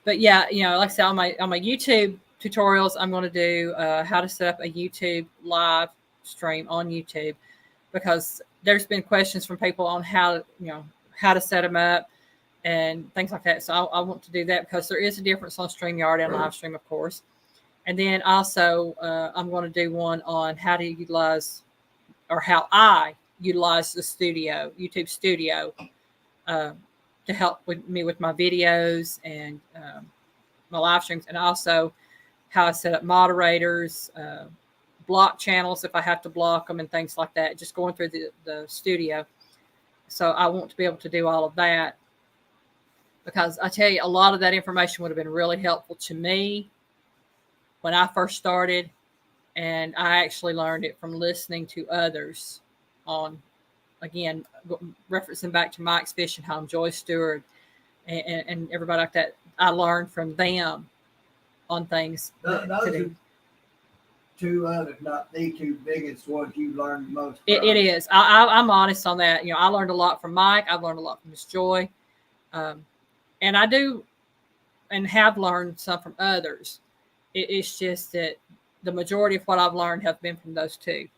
but yeah, like I said, on my YouTube tutorials, I'm going to do how to set up a YouTube live stream on YouTube, because there's been questions from people on how to set them up and things like that. So I want to do that, because there is a difference on StreamYard and live stream, of course. And then also I'm going to do one on how to utilize, or how I utilize the YouTube studio, to help me with my videos and my live streams, and also how I set up moderators, block channels if I have to block them, and things like that, just going through the studio. So I want to be able to do all of that, because I tell you, a lot of that information would have been really helpful to me when I first started. And I actually learned it from listening to others on, again, referencing back to Mike's Fishing Home, Joy Stewart, and everybody like that. I learned from them on things. Those are two if not the two biggest ones you learned the most from. It is. I'm honest on that. I learned a lot from Mike. I've learned a lot from Miss Joy. And I do and have learned some from others. It's just that the majority of what I've learned have been from those two.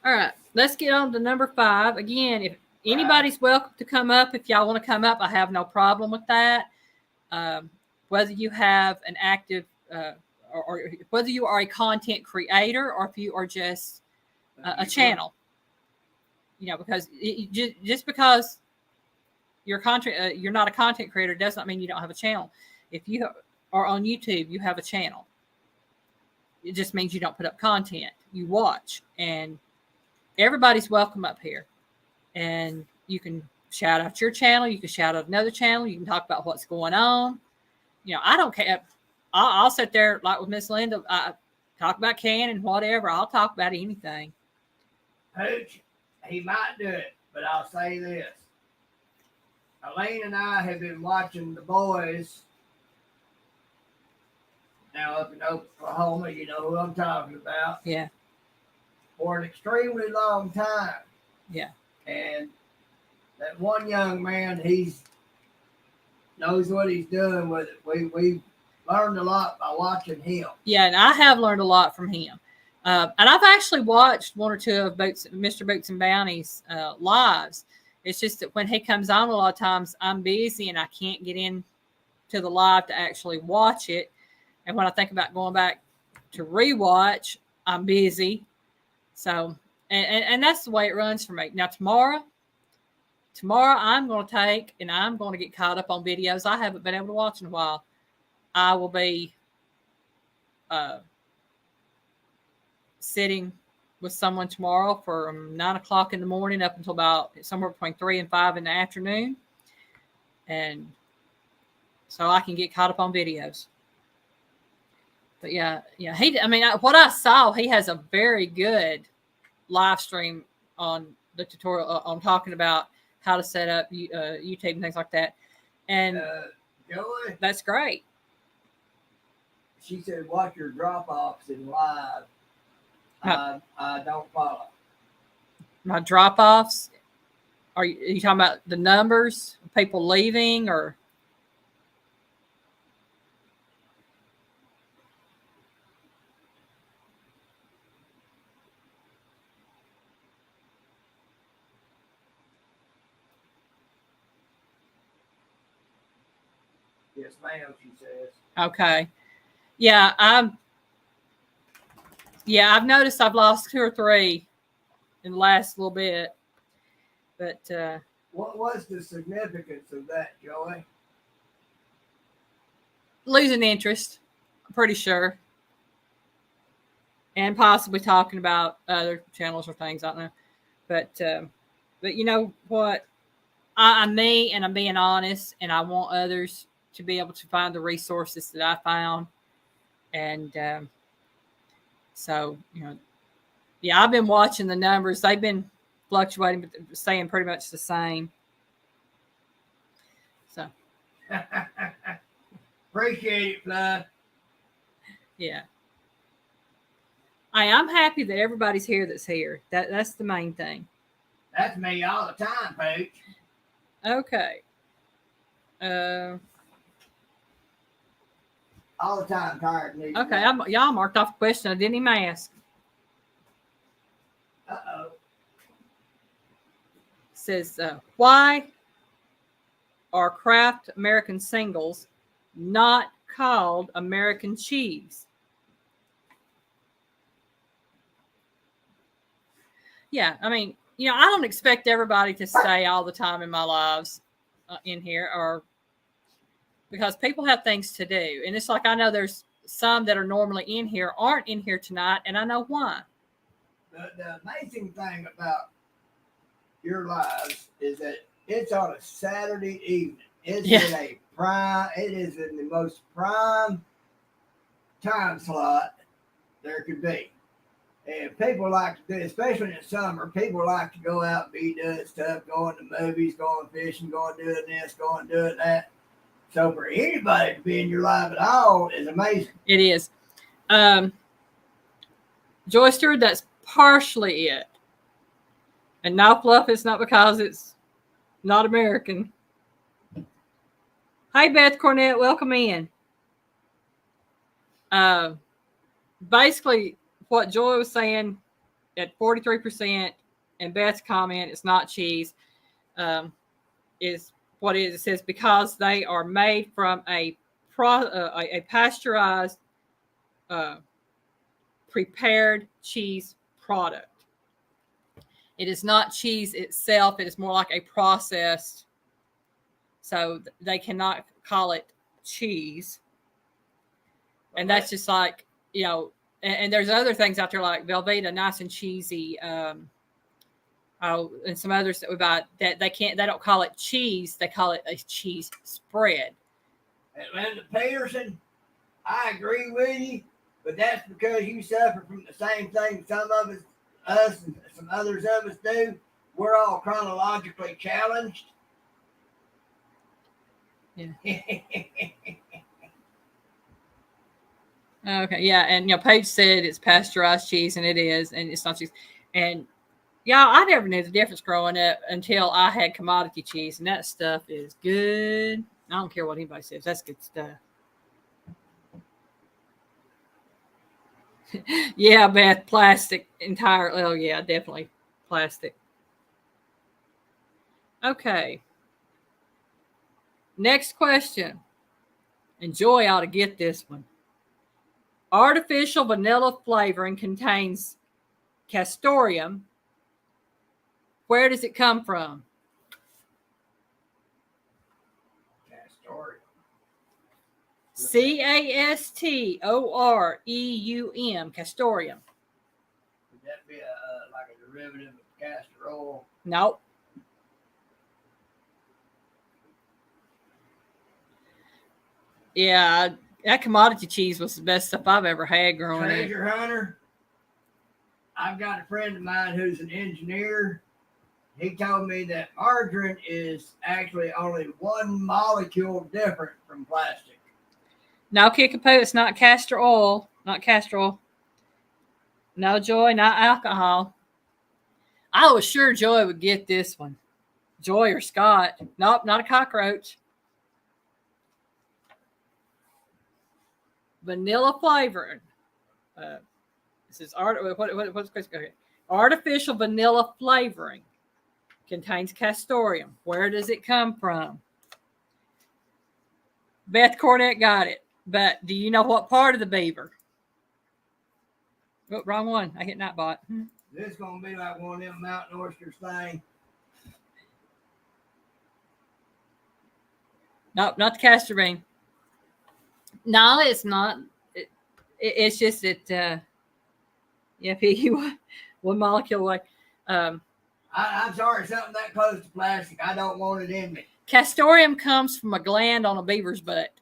All right, let's get on to number 5. Again, if anybody's welcome to come up, if y'all want to come up, I have no problem with that. Whether you have an active, or whether you are a content creator, or if you are just a channel, because just because you're you're not a content creator does not mean you don't have a channel. If you are on YouTube, you have a channel. It just means you don't put up content. You watch, and everybody's welcome up here. And you can shout out your channel. You can shout out another channel. You can talk about what's going on. I don't care. I'll sit there like with Miss Linda. I talk about canning, whatever. I'll talk about anything. Pooch, he might do it, but I'll say this. Alyne and I have been watching the boys now up in Oklahoma. You know who I'm talking about. Yeah. For an extremely long time. Yeah. And that one young man, knows what he's doing with it. We learned a lot by watching him. Yeah, and I have learned a lot from him. And I've actually watched one or two of Mr. Boots and Bounty's lives. It's just that when he comes on, a lot of times I'm busy and I can't get in to the live to actually watch it. And when I think about going back to rewatch, I'm busy. So, and that's the way it runs for me. Now, tomorrow I'm going to take and I'm going to get caught up on videos I haven't been able to watch in a while. I will be sitting with someone tomorrow from 9 o'clock in the morning up until about somewhere between 3 and 5 in the afternoon. And so I can get caught up on videos. But yeah. What I saw, he has a very good live stream on the tutorial on talking about how to set up YouTube and things like that. And Joey, that's great. She said, watch your drop-offs in live. I don't follow. My drop-offs? Are you talking about the numbers of people leaving, or? Yes, ma'am, she says. Okay. Yeah, I've noticed I've lost 2 or 3 in the last little bit. But what was the significance of that, Joey? Losing interest, I'm pretty sure. And possibly talking about other channels or things, I don't know. But you know what? I'm me, and I'm being honest, and I want others to be able to find the resources that I found. And so, yeah, I've been watching the numbers. They've been fluctuating, but staying pretty much the same. So, Appreciate it, Fluff. yeah. I'm happy that everybody's here that's here. That's the main thing. That's me all the time, Pooch. Okay. All the time, tired. Okay, y'all marked off a question I didn't even ask. Uh-oh. Says, why are Kraft American singles not called American cheese? Yeah, I mean, I don't expect everybody to stay all the time in my lives in here, or because people have things to do. And it's like, I know there's some that are normally in here aren't in here tonight, and I know why. The amazing thing about your lives is that it's on a Saturday evening. It's in it is in the most prime time slot there could be. And people like to do, especially in the summer, people like to go out and be doing stuff, going to movies, going fishing, going doing this, going doing that. So for anybody to be in your life at all is amazing. It is. Joy Stewart, that's partially it. And now, Fluff, it's not because it's not American. Hi, Beth Cornett, welcome in. Basically, what Joy was saying at 43%, and Beth's comment, it's not cheese, is what it is. It says because they are made from a pasteurized, prepared cheese product. It is not cheese itself. It is more like a processed. So they cannot call it cheese. And that's just like, and there's other things out there like Velveeta, nice and cheesy. And some others that we buy that they don't call it cheese. They call it a cheese spread. And Linda Peterson, I agree with you, but that's because you suffer from the same thing some of us and some others of us do. We're all chronologically challenged. Yeah. Okay, yeah, and Paige said it's pasteurized cheese, and it is, and it's not cheese. And y'all, I never knew the difference growing up until I had commodity cheese, and that stuff is good. I don't care what anybody says, that's good stuff. Yeah, Beth, plastic entirely. Oh yeah, definitely plastic. Okay. Next question. And Joy ought to get this one. Artificial vanilla flavoring contains castoreum. Where does it come from? Castoreum. Castoreum. Castoreum. Would that be like a derivative of castor oil? Nope. Yeah, that commodity cheese was the best stuff I've ever had growing up. Treasure hunter. I've got a friend of mine who's an engineer. He told me that margarine is actually only one molecule different from plastic. No, Kickapoo, it's not castor oil. Not castor oil. No, Joy, not alcohol. I was sure Joy would get this one. Joy or Scott. Nope, not a cockroach. Vanilla flavoring. This is what's okay. Artificial vanilla flavoring contains castoreum. Where does it come from? Beth Cornett got it, but do you know what part of the beaver? Oh, wrong one. I hit Nightbot. This is gonna be like one of them mountain oysters thing. Nope, not the castor bean. No, it's not. It's just that, Piggy, one molecule away. I'm sorry, something that close to plastic. I don't want it in me. Castoreum comes from a gland on a beaver's butt.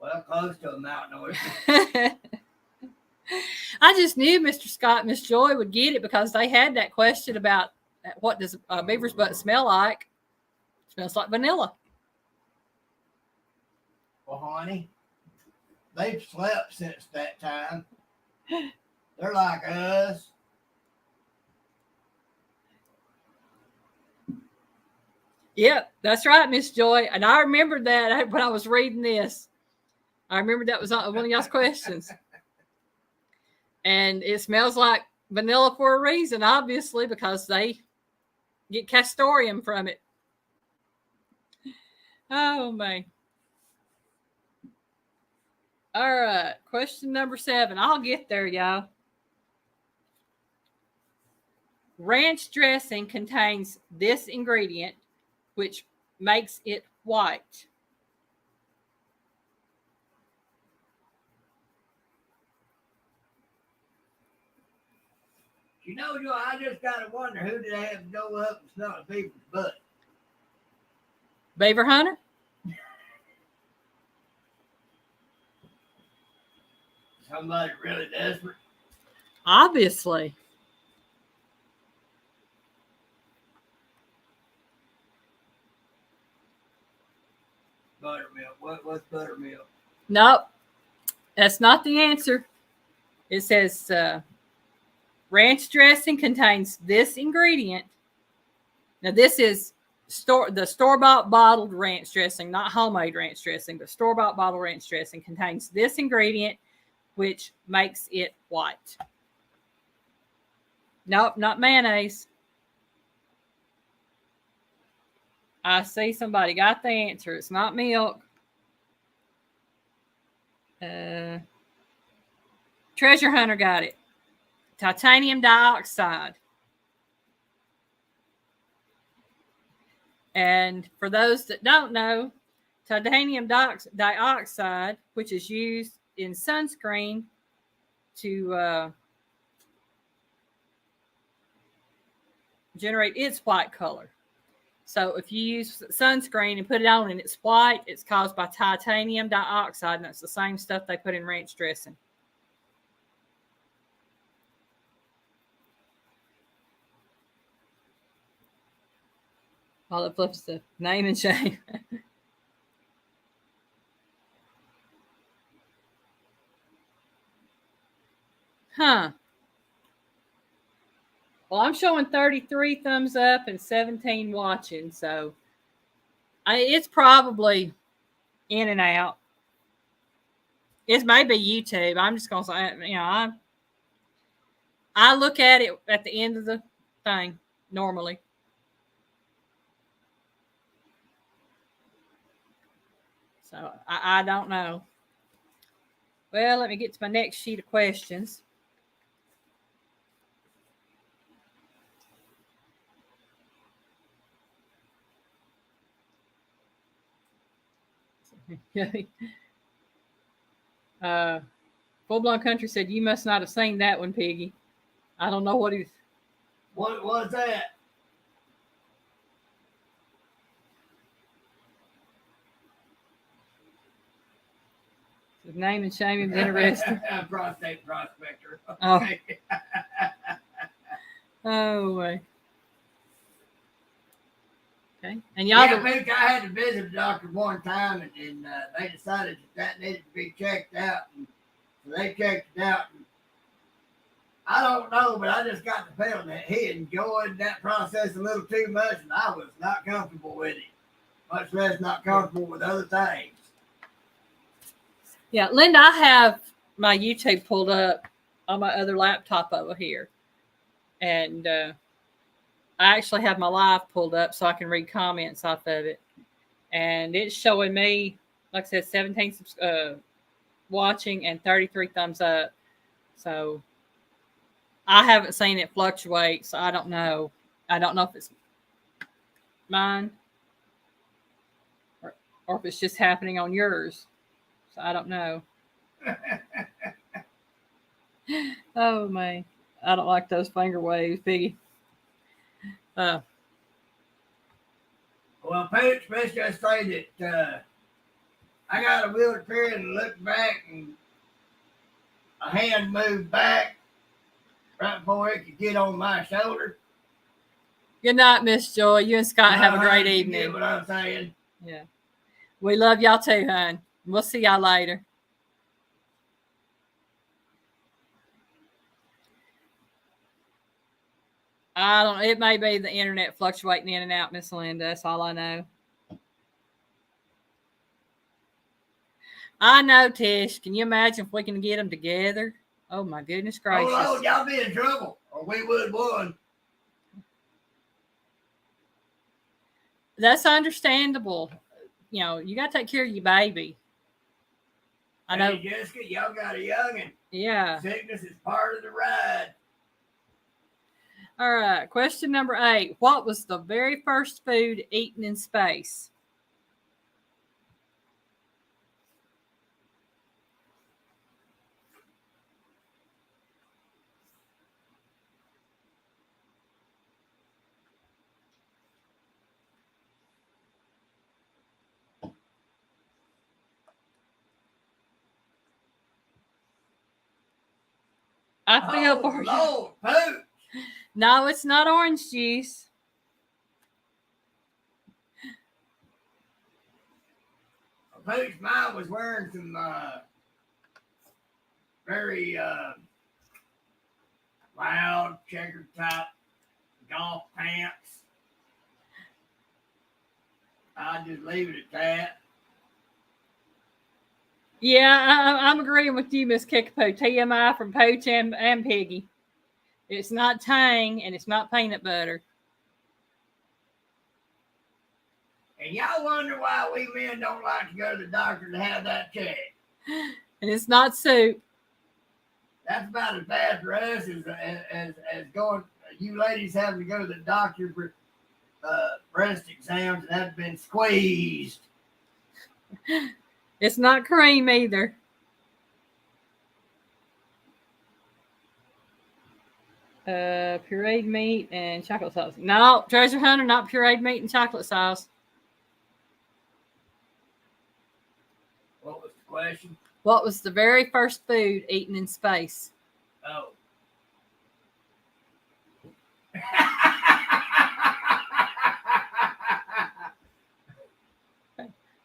Well, close to a mountain orchid. I just knew Mr. Scott and Miss Joy would get it because they had that question about what does a beaver's butt smell like. It smells like vanilla. Well, honey, they've slept since that time. They're like us. Yep, that's right, Miss Joy. And I remembered that when I was reading this. I remembered that was one of y'all's questions. And it smells like vanilla for a reason, obviously, because they get castoreum from it. Oh, man. All right, question number 7. I'll get there, y'all. Ranch dressing contains this ingredient, which makes it white. You know, I just gotta wonder who did they have to go up and smell a beaver's butt? Beaver hunter? Somebody really desperate. Obviously. Buttermilk. What's buttermilk? Nope. That's not the answer. It says ranch dressing contains this ingredient. Now, this is the store-bought bottled ranch dressing, not homemade ranch dressing, but store-bought bottled ranch dressing contains this ingredient, which makes it white. Nope, not mayonnaise. I see somebody got the answer. It's not milk. Treasure Hunter got it. Titanium dioxide. And for those that don't know, titanium dioxide, which is used in sunscreen to generate its white color. So if you use sunscreen and put it on and it's white, it's caused by titanium dioxide, and that's the same stuff they put in ranch dressing. All it flips the name and shame. Huh. Well, I'm showing 33 thumbs up and 17 watching, so it's probably in and out. It may be YouTube. I'm just going to say, I look at it at the end of the thing normally. So I don't know. Well, let me get to my next sheet of questions. Full Blown Country said, you must not have seen that one, Piggy. I don't know what he's... What was that? His name and shame him interesting. Prostate prospector. Okay. Oh, way. Okay. And y'all... Yeah, I had to visit the doctor one time, and they decided that needed to be checked out. And so they checked it out. And I don't know, but I just got the feeling that he enjoyed that process a little too much, and I was not comfortable with it, much less not comfortable with other things. Yeah, Linda, I have my YouTube pulled up on my other laptop over here. And I actually have my live pulled up so I can read comments off of it. And it's showing me, like I said, 17 watching and 33 thumbs up. So I haven't seen it fluctuate, so I don't know. I don't know if it's mine or if it's just happening on yours. So I don't know. Oh, man. I don't like those finger waves, Piggy. Well, Pooch, let's just say that I got a wheelchair and looked back and a hand moved back right before it could get on my shoulder. Good night, Miss Joy. You and Scott have a great You evening. get what I'm saying? Yeah. We love y'all too, hon. We'll see y'all later. I don't know. It may be the internet fluctuating in and out, Miss Linda. That's all I know. I know, Tish. Can you imagine if we can get them together? Oh, my goodness gracious. Oh, Lord, y'all be in trouble, or we would one. That's understandable. You know, you got to take care of your baby. I know. Hey, Jessica, y'all got a youngin'. Yeah. Sickness is part of the ride. All right. Question number 8. What was the very first food eaten in space? I feel for you. Lord, Pooch. No, it's not orange juice. Pooch, mine was wearing some very loud checkered type golf pants. I'll just leave it at that. Yeah, I'm agreeing with you, Miss Kickapoo. TMI from Pooch and Piggy. It's not Tang and it's not peanut butter. And y'all wonder why we men don't like to go to the doctor to have that checked. And it's not soup. That's about as bad for us as going, you ladies having to go to the doctor for breast exams and have been squeezed. It's not cream either. Pureed meat and chocolate sauce. No, Treasure Hunter, not pureed meat and chocolate sauce. What was the question? What was the very first food eaten in space? Oh.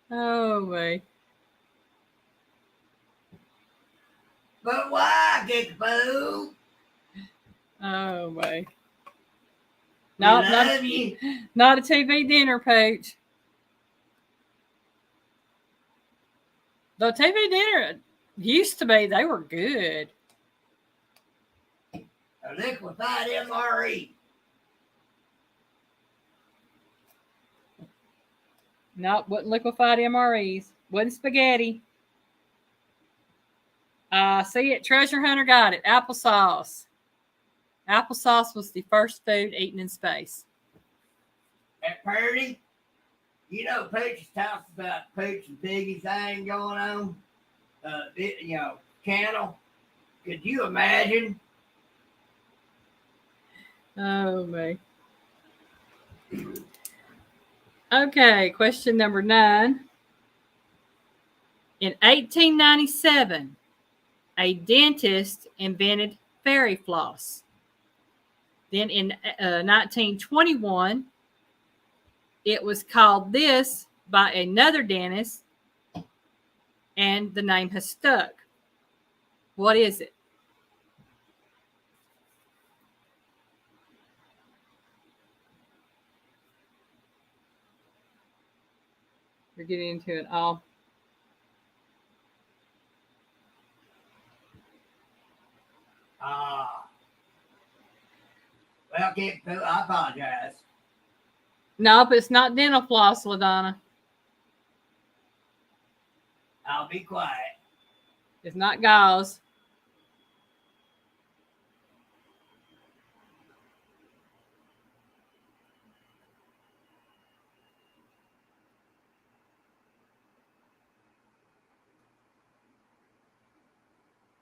Oh, wait. But why, Kickapoo? Oh, wait. No, Not a TV dinner, Pooch. The TV dinner used to be, they were good. A liquefied MRE. Nope, wasn't liquefied MREs. Wasn't spaghetti. See it, Treasure Hunter got it. Applesauce. Applesauce was the first food eaten in space. At Purdy, you know, Pooch talks about Pooch and Piggy thing going on. Channel. Could you imagine? Oh, me. Okay, question number 9. In 1897, a dentist invented fairy floss. Then in 1921, it was called this by another dentist, and the name has stuck. What is it? We're getting into it all. Well, I apologize. Nope, it's not dental floss, LaDonna. I'll be quiet. It's not gauze.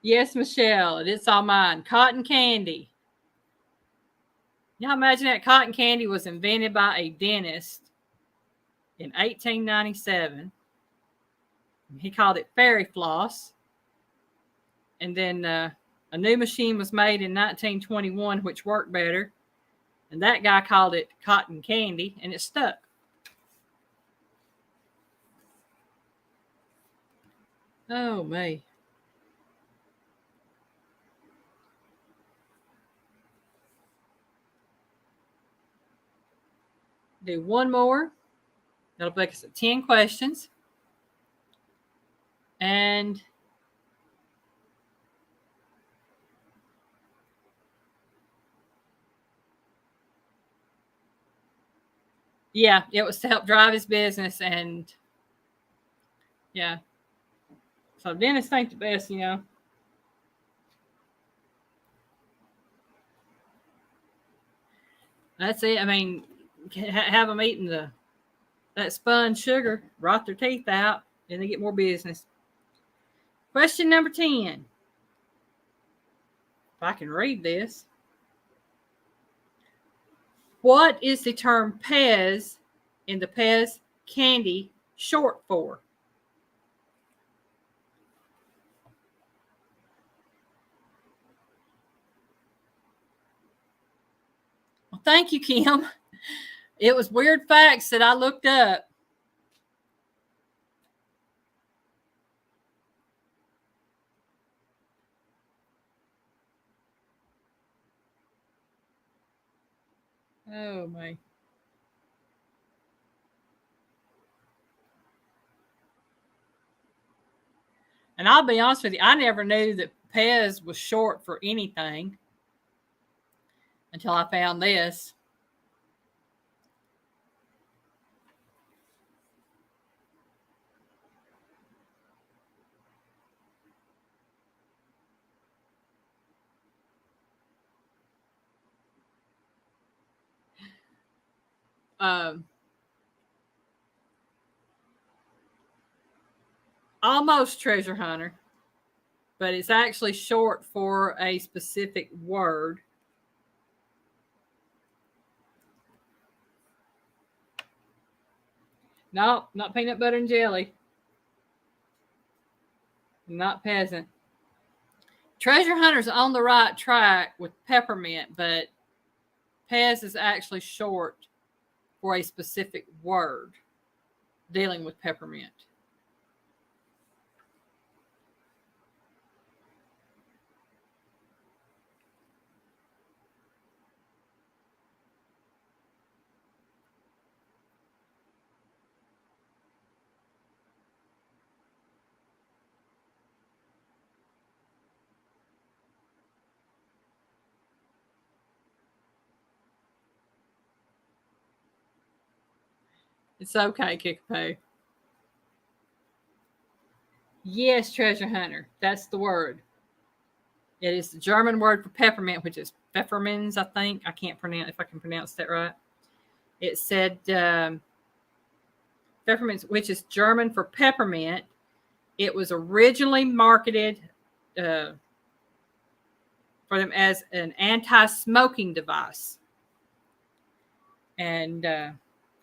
Yes, Michelle, it's all mine. Cotton candy. Y'all imagine that cotton candy was invented by a dentist. in 1897. He called it fairy floss. And then a new machine was made in 1921, which worked better. And that guy called it cotton candy, and it stuck. Oh, me. Do one more. That'll make us at 10 questions. And yeah, it was to help drive his business. And yeah. So dentists think the best, you know. That's it. I mean, have them eating that spun sugar, rot their teeth out, and they get more business. Question number 10. If I can read this. What is the term Pez in the Pez candy short for? Well, thank you, Kim. It was weird facts that I looked up. Oh, my. And I'll be honest with you, I never knew that Pez was short for anything until I found this. Almost treasure hunter, but it's actually short for a specific word. No, not peanut butter and jelly. Not peasant. Treasure hunter's on the right track with peppermint, but Pez is actually short for a specific word dealing with peppermint. It's okay, Kickapoo. Yes, treasure hunter. That's the word. It is the German word for peppermint, which is pfefferminz, I think. I can't pronounce if I can pronounce that right. It said pfefferminz, which is German for peppermint. It was originally marketed for them as an anti-smoking device. And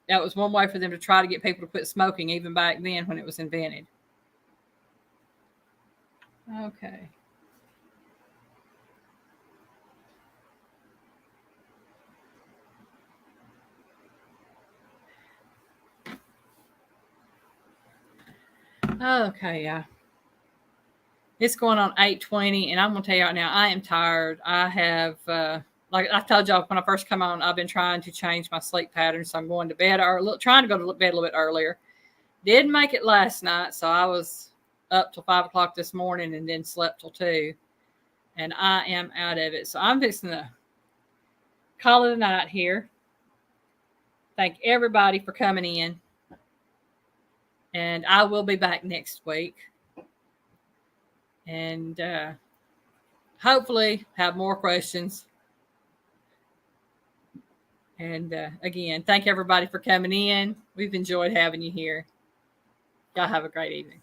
that was one way for them to try to get people to quit smoking, even back then when it was invented. Okay. Okay, yeah. It's going on 8:20, and I'm going to tell you right now, I am tired. I have, like I told y'all when I first come on, I've been trying to change my sleep pattern, so I'm going to bed, or trying to go to bed a little bit earlier. Didn't make it last night, so I was up till 5 o'clock this morning and then slept till 2, and I am out of it. So I'm fixing to call it a night here. Thank everybody for coming in, and I will be back next week. And hopefully have more questions. And again, thank everybody for coming in. We've enjoyed having you here. Y'all have a great evening.